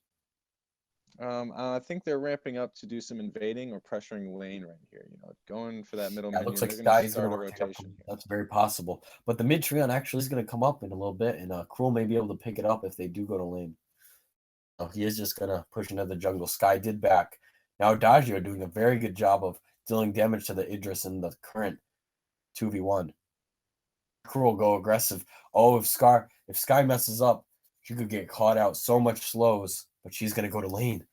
I think they're ramping up to do some invading or pressuring lane right here. Going for that middle minion. Looks like They're Sky going to is going start to a rotation. That's very possible. But the mid treant actually is going to come up in a little bit, and Cruel may be able to pick it up if they do go to lane. So he is just going to push into the jungle. Sky did back. Now Adagio doing a very good job of dealing damage to the Idris in the current 2v1. Cruel go aggressive. Oh, if Sky messes up, she could get caught out. So much slows, but she's going to go to lane.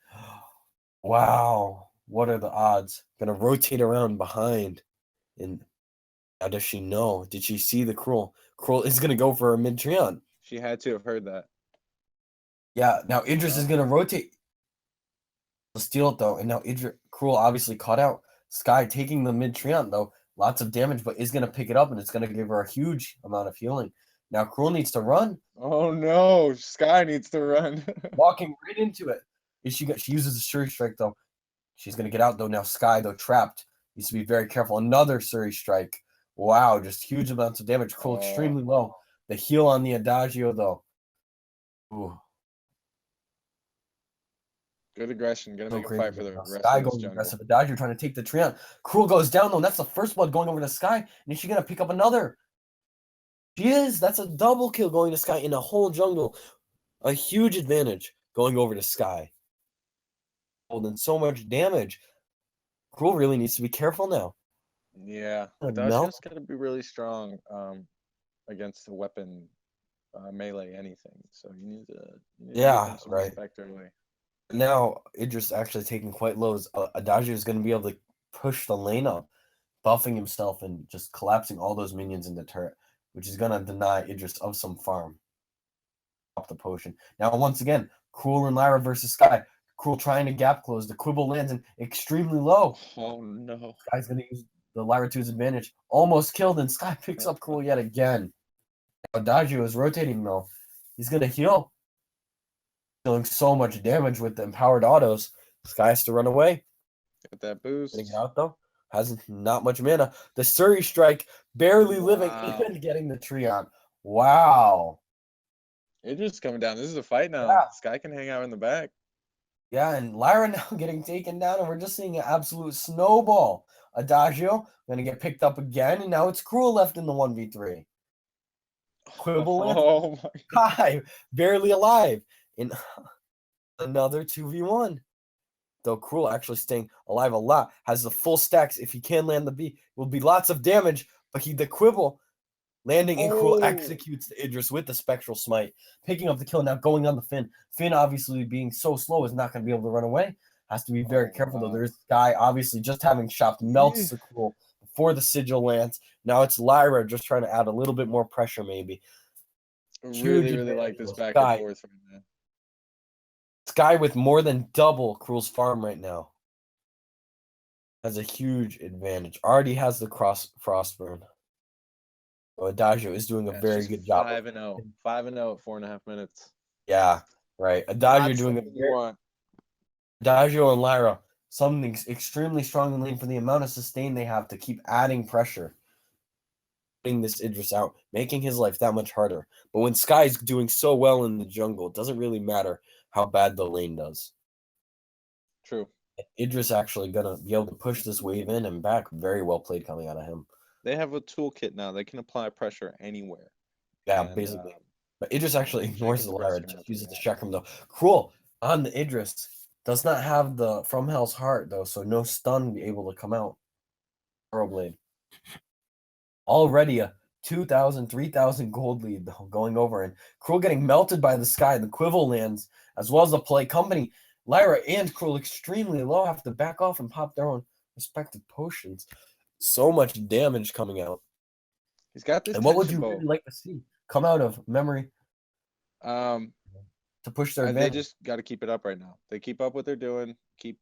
Wow. What are the odds? Going to rotate around behind. And how does she know? Did she see the Cruel? Cruel is going to go for a mid treant. She had to have heard that. Yeah, now Idris is going to rotate. He'll steal it, though. And now Cruel obviously caught out. Sky taking the mid treant, though. Lots of damage, but is going to pick it up, and it's going to give her a huge amount of healing. Now Cruel needs to run. Oh, no. Sky needs to run. Walking right into it. She uses the Surrey Strike, though. She's going to get out, though. Now Sky, though, trapped. Needs to be very careful. Another Surrey Strike. Wow, just huge amounts of damage. Cruel extremely low. The heal on the Adagio, though. Ooh. Good aggression. Gonna make a fight for the rest Sky of this going jungle. aggressive. Adagio trying to take the treant. Cruel goes down, though. That's the first blood going over to Sky. And is she going to pick up another? She is. That's a double kill going to Sky in a whole jungle. A huge advantage going over to Sky. Holding so much damage. Cruel really needs to be careful now. Yeah, Adagio's got to be really strong against the weapon melee anything. So you need to give him some respect early. Now Idris actually taking quite lows. Adagio is going to be able to push the lane up, buffing himself and just collapsing all those minions in the turret, which is going to deny Idris of some farm. Up the potion. Now once again, Cruel and Lyra versus Sky. Cruel trying to gap close. The Quibble lands in extremely low. Oh no. Sky's going to use the Lyra 2's advantage. Almost killed, and Sky picks up Cruel yet again. Adagio is rotating though. He's going to heal. Dealing so much damage with the empowered autos. Sky has to run away. Get that boost. Getting out though. Has not much mana. The Surrey Strike barely living and getting the treant. Wow. Idris coming down. This is a fight now. Yeah. Sky can hang out in the back. Yeah, and Lyra now getting taken down, and we're just seeing an absolute snowball. Adagio going to get picked up again, and now it's Cruel left in the 1v3. Quibble oh my God. Barely alive in another 2v1. Though Cruel actually staying alive a lot, has the full stacks. If he can land the B, will be lots of damage, but the Quibble landing and Cruel executes the Idris with the Spectral Smite, picking up the kill. Now going on the Finn. Finn obviously being so slow is not going to be able to run away. Has to be very careful though. There's Sky obviously just having shopped melts the Cruel before the sigil lands. Now it's Lyra just trying to add a little bit more pressure maybe. Really like this back and forth right now. Sky with more than double Cruel's farm right now. Has a huge advantage. Already has the Frostburn. Adagio is doing a very good job. 5-0. 5-0 at 4.5 minutes. Yeah, right. Adagio doing a very Adagio and Lyra, something extremely strong in lane for the amount of sustain they have to keep adding pressure. Putting this Idris out, making his life that much harder. But when Sky's doing so well in the jungle, it doesn't really matter how bad the lane does. True. Idris actually gonna be able to push this wave in and back. Very well played coming out of him. They have a toolkit now. They can apply pressure anywhere. Yeah, basically. But Idris actually ignores the Lyra. Uses the chakram though. Cruel on the Idris. Does not have the From Hell's Heart though, so no stun be able to come out. Blade. Already a 2,000, 3,000 gold lead though, going over, and Cruel getting melted by the Sky. The Quibble lands, as well as the play company. Lyra and Cruel extremely low, have to back off and pop their own respective potions. So much damage coming out. He's got this And what would tension you bow. really like to see come out of memory Um, to push their they advantage? just got to keep it up right now. They keep up what they're doing. Keep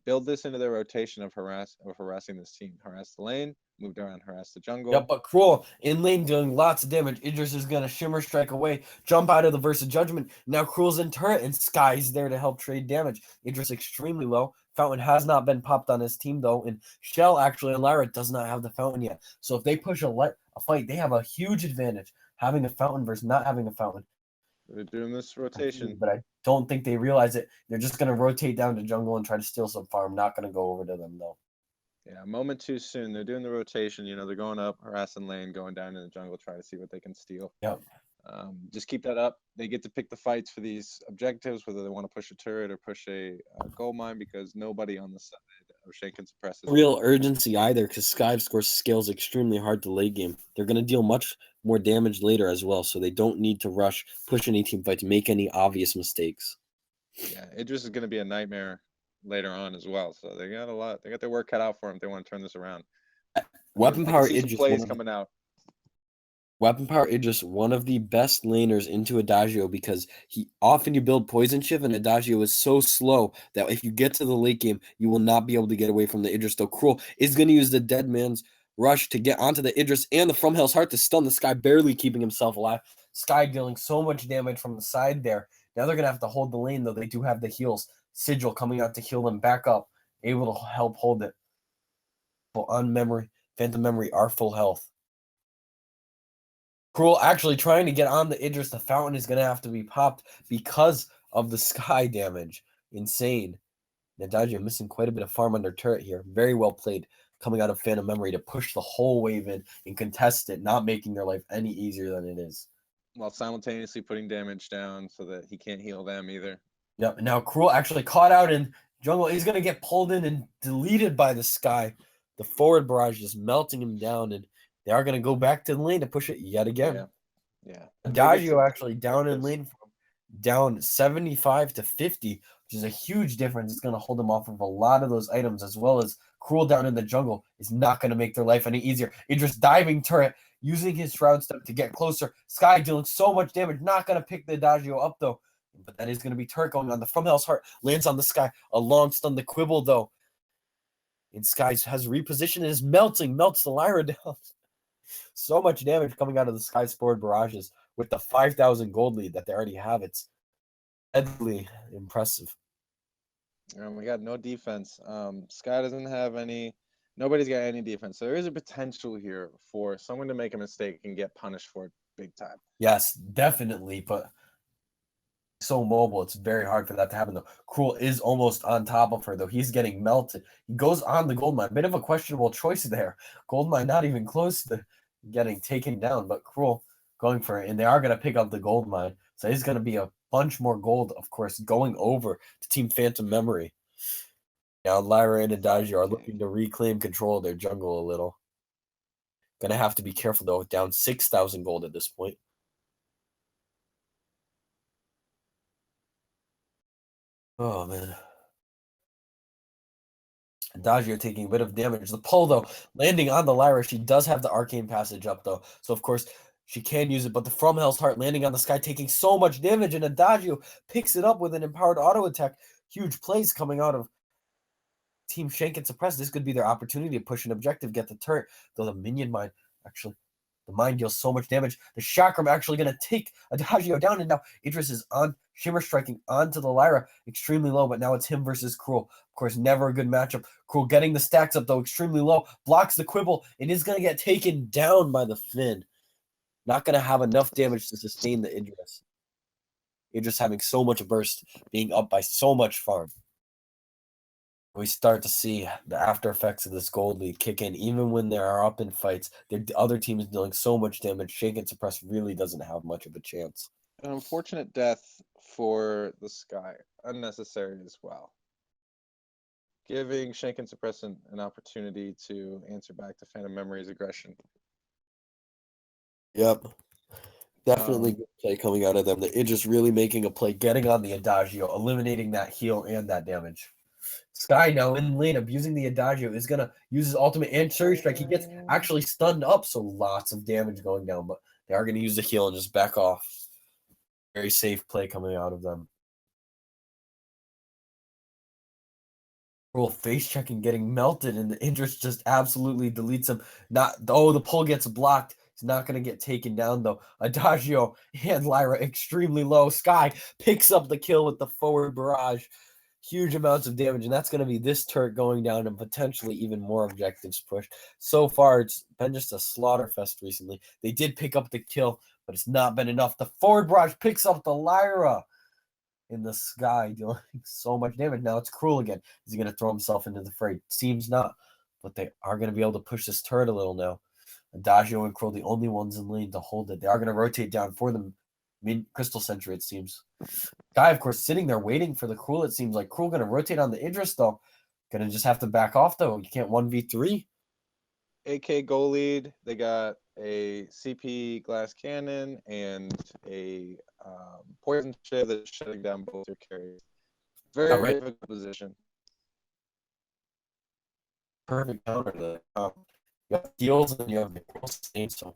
build this into their rotation of harassing this team. Harass the lane, moved around, harass the jungle. Yep, but Cruel in lane doing lots of damage. Idris is gonna shimmer strike away, jump out of the Versa Judgment. Now Cruel's in turret and Sky's there to help trade damage. Idris extremely low. Fountain has not been popped on his team though, and Shell actually and Lyra does not have the Fountain yet. So if they push a fight, they have a huge advantage having a Fountain versus not having a Fountain. They're doing this rotation, but I don't think they realize it. They're just gonna rotate down to jungle and try to steal some farm. Not gonna go over to them though. Yeah, a moment too soon. They're doing the rotation. They're going up, harassing lane, going down in the jungle, try to see what they can steal. Yep. Just keep that up. They get to pick the fights for these objectives, whether they want to push a turret or push a gold mine, because nobody on the side of ShankNSuppress is Real urgency either, because Sky, of course, scales extremely hard to late game. They're going to deal much more damage later as well, so they don't need to rush, push any team fight to make any obvious mistakes. Yeah, Idris is going to be a nightmare later on as well. So they got a lot. They got their work cut out for them if they want to turn this around. Weapon power Idris plays coming out. Weapon power Idris, one of the best laners into Adagio, because you build Poison Shift and Adagio is so slow that if you get to the late game, you will not be able to get away from the Idris. Though Cruel is going to use the Dead Man's Rush to get onto the Idris and the From Hell's Heart to stun the Sky, barely keeping himself alive. Sky dealing so much damage from the side there. Now they're going to have to hold the lane, though. They do have the heals. Sigil coming out to heal them back up, able to help hold it. But on memory, Phantom Memory are full health. Cruel actually trying to get on the Idris. The Fountain is going to have to be popped because of the Sky damage. Insane. Nadagio missing quite a bit of farm under turret here. Very well played coming out of Phantom Memory to push the whole wave in and contest it, not making their life any easier than it is. While simultaneously putting damage down so that he can't heal them either. Yep, and now Cruel actually caught out in jungle. He's going to get pulled in and deleted by the Sky. The forward barrage just melting him down, and they are going to go back to the lane to push it yet again. Yeah. Adagio actually down in lane, down 75 to 50, which is a huge difference. It's going to hold them off of a lot of those items, as well as Cruel down in the jungle is not going to make their life any easier. Idris diving turret, using his Shroud Step to get closer. Sky dealing so much damage, not going to pick the Adagio up, though. But that is going to be turret going on. The From Hell's Heart lands on the Sky. A long stun, the Quibble, though. And Sky has repositioned and is melts the Lyra down. So much damage coming out of the Sky's forward barrages with the 5,000 gold lead that they already have. It's deadly impressive. We got no defense. Sky doesn't have any. Nobody's got any defense. So there is a potential here for someone to make a mistake and get punished for it big time. Yes, definitely. But so mobile, it's very hard for that to happen, though. Cruel is almost on top of her, though. He's getting melted. He goes on the gold mine. Bit of a questionable choice there. Gold mine not even close to getting taken down, but Cruel going for it. And they are going to pick up the gold mine. So it's going to be a bunch more gold, of course, going over to Team Phantom Memory. Now Lyra and Adagio are looking to reclaim control of their jungle a little. Gonna have to be careful, though, down 6,000 gold at this point. Oh, man. Adagio taking a bit of damage. The pull, though, landing on the Lyra. She does have the Arcane Passage up, though. So, of course, she can use it. But the From Hell's Heart landing on the Sky, taking so much damage. And Adagio picks it up with an empowered auto attack. Huge plays coming out of Team ShankNSuppress. This could be their opportunity to push an objective, get the turret. Though the minion mine, actually, the mine deals so much damage. The Chakram actually going to take Adagio down. And now Idris is on Shimmer striking onto the Lyra. Extremely low, but now it's him versus Cruel. Of course, never a good matchup. Cruel getting the stacks up, though, extremely low. Blocks the Quibble and is going to get taken down by the Finn. Not going to have enough damage to sustain the Idris. Idris having so much burst, being up by so much farm. We start to see the after effects of this gold lead kick in. Even when they are up in fights, the other team is dealing so much damage. ShankNSuppress really doesn't have much of a chance. An unfortunate death for the Sky. Unnecessary as well. Giving ShankNSuppress an opportunity to answer back to Phantom Memory's aggression. Yep. Definitely good play coming out of them. The Idris really making a play, getting on the Adagio, eliminating that heal and that damage. Sky now in lane, abusing the Adagio, is gonna use his ultimate and Surge Strike. He gets actually stunned up, so lots of damage going down, but they are gonna use the heal and just back off. Very safe play coming out of them. Cruel face checking, getting melted, and the Idris just absolutely deletes him. The pull gets blocked. He's not gonna get taken down though. Adagio and Lyra extremely low. Sky picks up the kill with the forward barrage. Huge amounts of damage, and that's going to be this turret going down and potentially even more objectives pushed. So far, it's been just a slaughter fest recently. They did pick up the kill, but it's not been enough. The forward barrage picks up the Lyra in the Sky, dealing so much damage. Now it's Cruel again. Is he going to throw himself into the fray? Seems not, but they are going to be able to push this turret a little now. Adagio and Cruel, the only ones in lane to hold it. They are going to rotate down for the Crystal Sentry, it seems. Guy, of course, sitting there waiting for the Cruel. It seems like Cruel going to rotate on the Idris, though. Going to just have to back off, though. You can't 1v3. AK goal lead. They got a CP glass cannon and a poison shiv that's shutting down both your carries. Very difficult position. Perfect counter to that. You have deals and you have the Cruel sustain, so.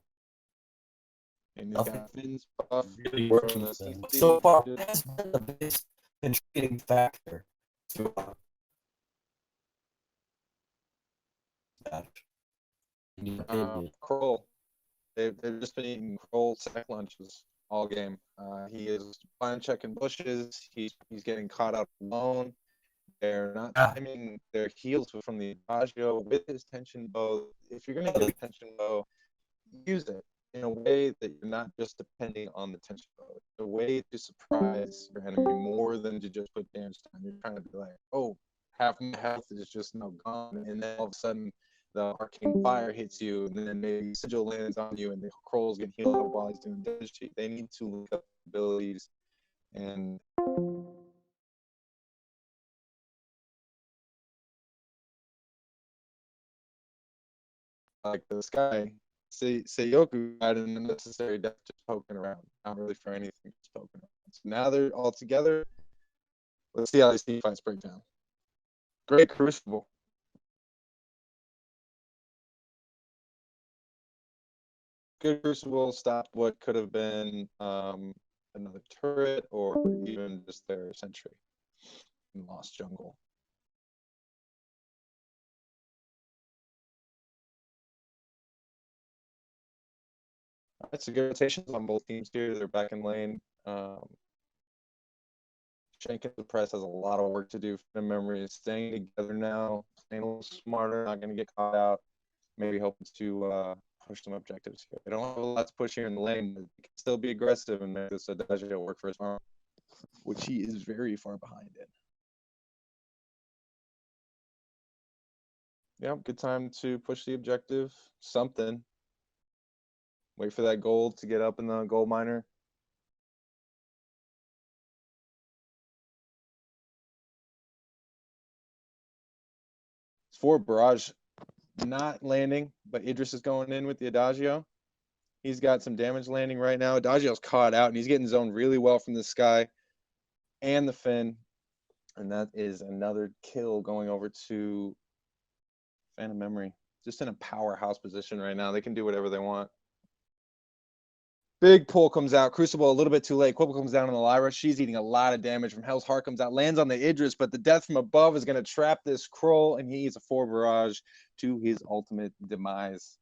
And he's got Finn's buff really working so far. Has been the biggest contributing factor to Kroll. They've just been eating Kroll sack lunches all game. He is blind checking bushes. He's getting caught out alone. They're not timing their heals from the Adagio with his tension bow. If you're gonna get a tension bow, use it in a way that you're not just depending on the tension bow. It's a way to surprise your enemy more than to just put damage down. You're trying to be like, oh, half my health is just now gone, and then all of a sudden the arcane fire hits you, and then maybe sigil lands on you, and the Kroll's get healed up while he's doing damage. They need to look up abilities and like the Sky. Sayoku had an unnecessary death just poking around, not really for anything, just poking around. So now they're all together. Let's see how these team fights break down. Great Crucible. Good Crucible stopped what could have been another turret or even just their sentry in Lost Jungle. All right, so good rotations on both teams here. They're back in lane. ShankNSuppress has a lot of work to do. Phantom Memory is staying together now, playing a little smarter, not going to get caught out. Maybe hoping to push some objectives here. They don't have a lot to push here in the lane, but they can still be aggressive and make this Adagio work for his arm, which he is very far behind in. Yep, good time to push the objective. Something. Wait for that gold to get up in the gold miner. It's for Barrage not landing, but Idris is going in with the Adagio. He's got some damage landing right now. Adagio's caught out, and he's getting zoned really well from the Sky and the Finn. And that is another kill going over to Phantom Memory. Just in a powerhouse position right now. They can do whatever they want. Big pull comes out. Crucible a little bit too late. Quibble comes down on the Lyra. She's eating a lot of damage from Hell's Heart. Comes out, lands on the Idris, but the death from above is going to trap this Kroll, and he is a 4 barrage to his ultimate demise.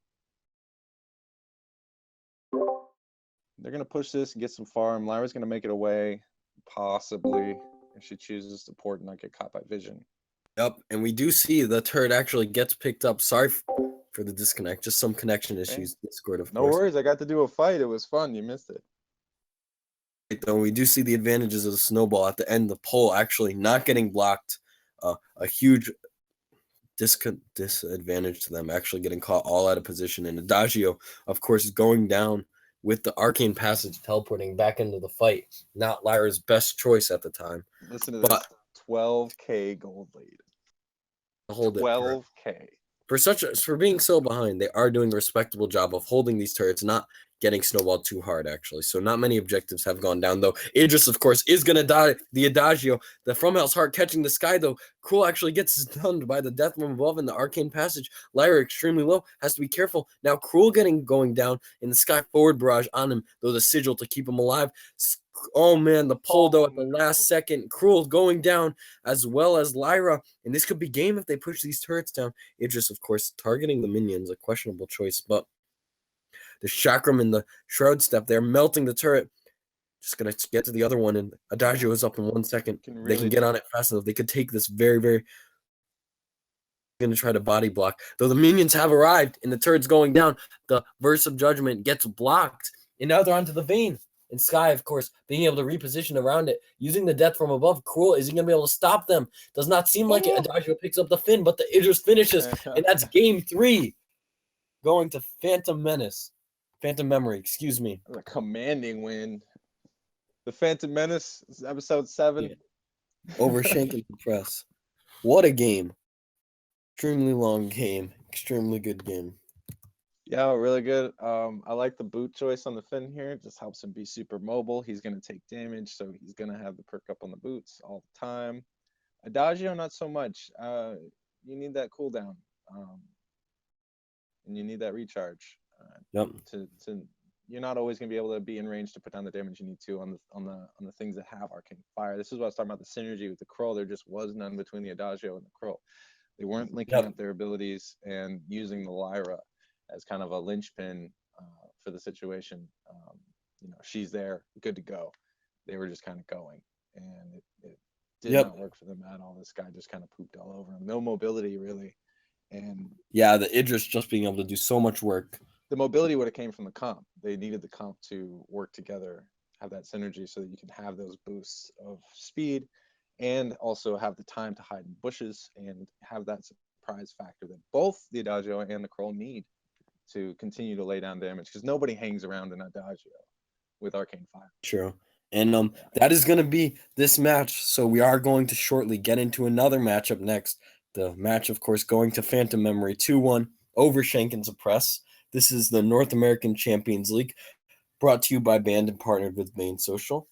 They're going to push this and get some farm. Lyra's going to make it away, possibly, if she chooses to port and not get caught by vision. Yep, and we do see the turret actually gets picked up. Sorry for the disconnect, just some connection issues. Discord, of course. No worries, I got to do a fight. It was fun. You missed it. Though we do see the advantages of the snowball at the end. The pole actually not getting blocked, a huge disadvantage to them actually getting caught all out of position. And Adagio, of course, is going down with the arcane passage teleporting back into the fight. Not Lyra's best choice at the time. Listen to this: 12K gold lead. Hold 12K. for being so behind, they are doing a respectable job of holding these turrets, not getting snowballed too hard, actually. So not many objectives have gone down, though. Idris, of course, is going to die. The Adagio, the From Hell's Heart catching the sky, though. Cruel actually gets stunned by the death from above in the Arcane Passage. Lyra extremely low, has to be careful. Now Cruel going down in the sky forward barrage on him, though the Sigil to keep him alive. Oh man, the Poldo at the last second. Cruel going down, as well as Lyra. And this could be game if they push these turrets down. Idris, of course, targeting the minions, a questionable choice, but the Chakram and the Shroud Step, they're melting the turret. Just going to get to the other one, and Adagio is up in 1 second. They can get on it fast enough. They could take this very, very... Going to try to body block. Though the minions have arrived, and the turret's going down, the Verse of Judgment gets blocked, and now they're onto the Vayne. And Sky, of course, being able to reposition around it, using the death from above. Cruel, is he going to be able to stop them? Does not seem like it. Adagio picks up the Fin, but the Idris finishes, and that's game 3. Going to Phantom Memory, excuse me. A commanding win. The Phantom Menace, episode 7. Yeah. Over ShankNSuppress. What a game. Extremely long game. Extremely good game. Yeah, really good. I like the boot choice on the Finn here. It just helps him be super mobile. He's going to take damage, so he's going to have the perk up on the boots all the time. Adagio, not so much. You need that cooldown, and you need that recharge. Yep. You're not always going to be able to be in range to put down the damage you need to on the things that have arcane fire. This is what I was talking about, the synergy with the Krull. There just was none between the Adagio and the Krull. They weren't linking up their abilities and using the Lyra as kind of a linchpin for the situation. She's there, good to go. They were just kind of going, and it did not work for them at all. This guy just kind of pooped all over him. No mobility, really. And yeah, the Idris just being able to do so much work. The mobility would have came from the comp. They needed the comp to work together, have that synergy so that you can have those boosts of speed and also have the time to hide in bushes and have that surprise factor that both the Adagio and the Krull need to continue to lay down damage, because nobody hangs around an Adagio with arcane fire. True. And that is going to be this match. So we are going to shortly get into another matchup next. The match, of course, going to Phantom Memory 2-1 over ShankNSuppress. This is the North American Champions League, brought to you by Band and partnered with Vainsocial.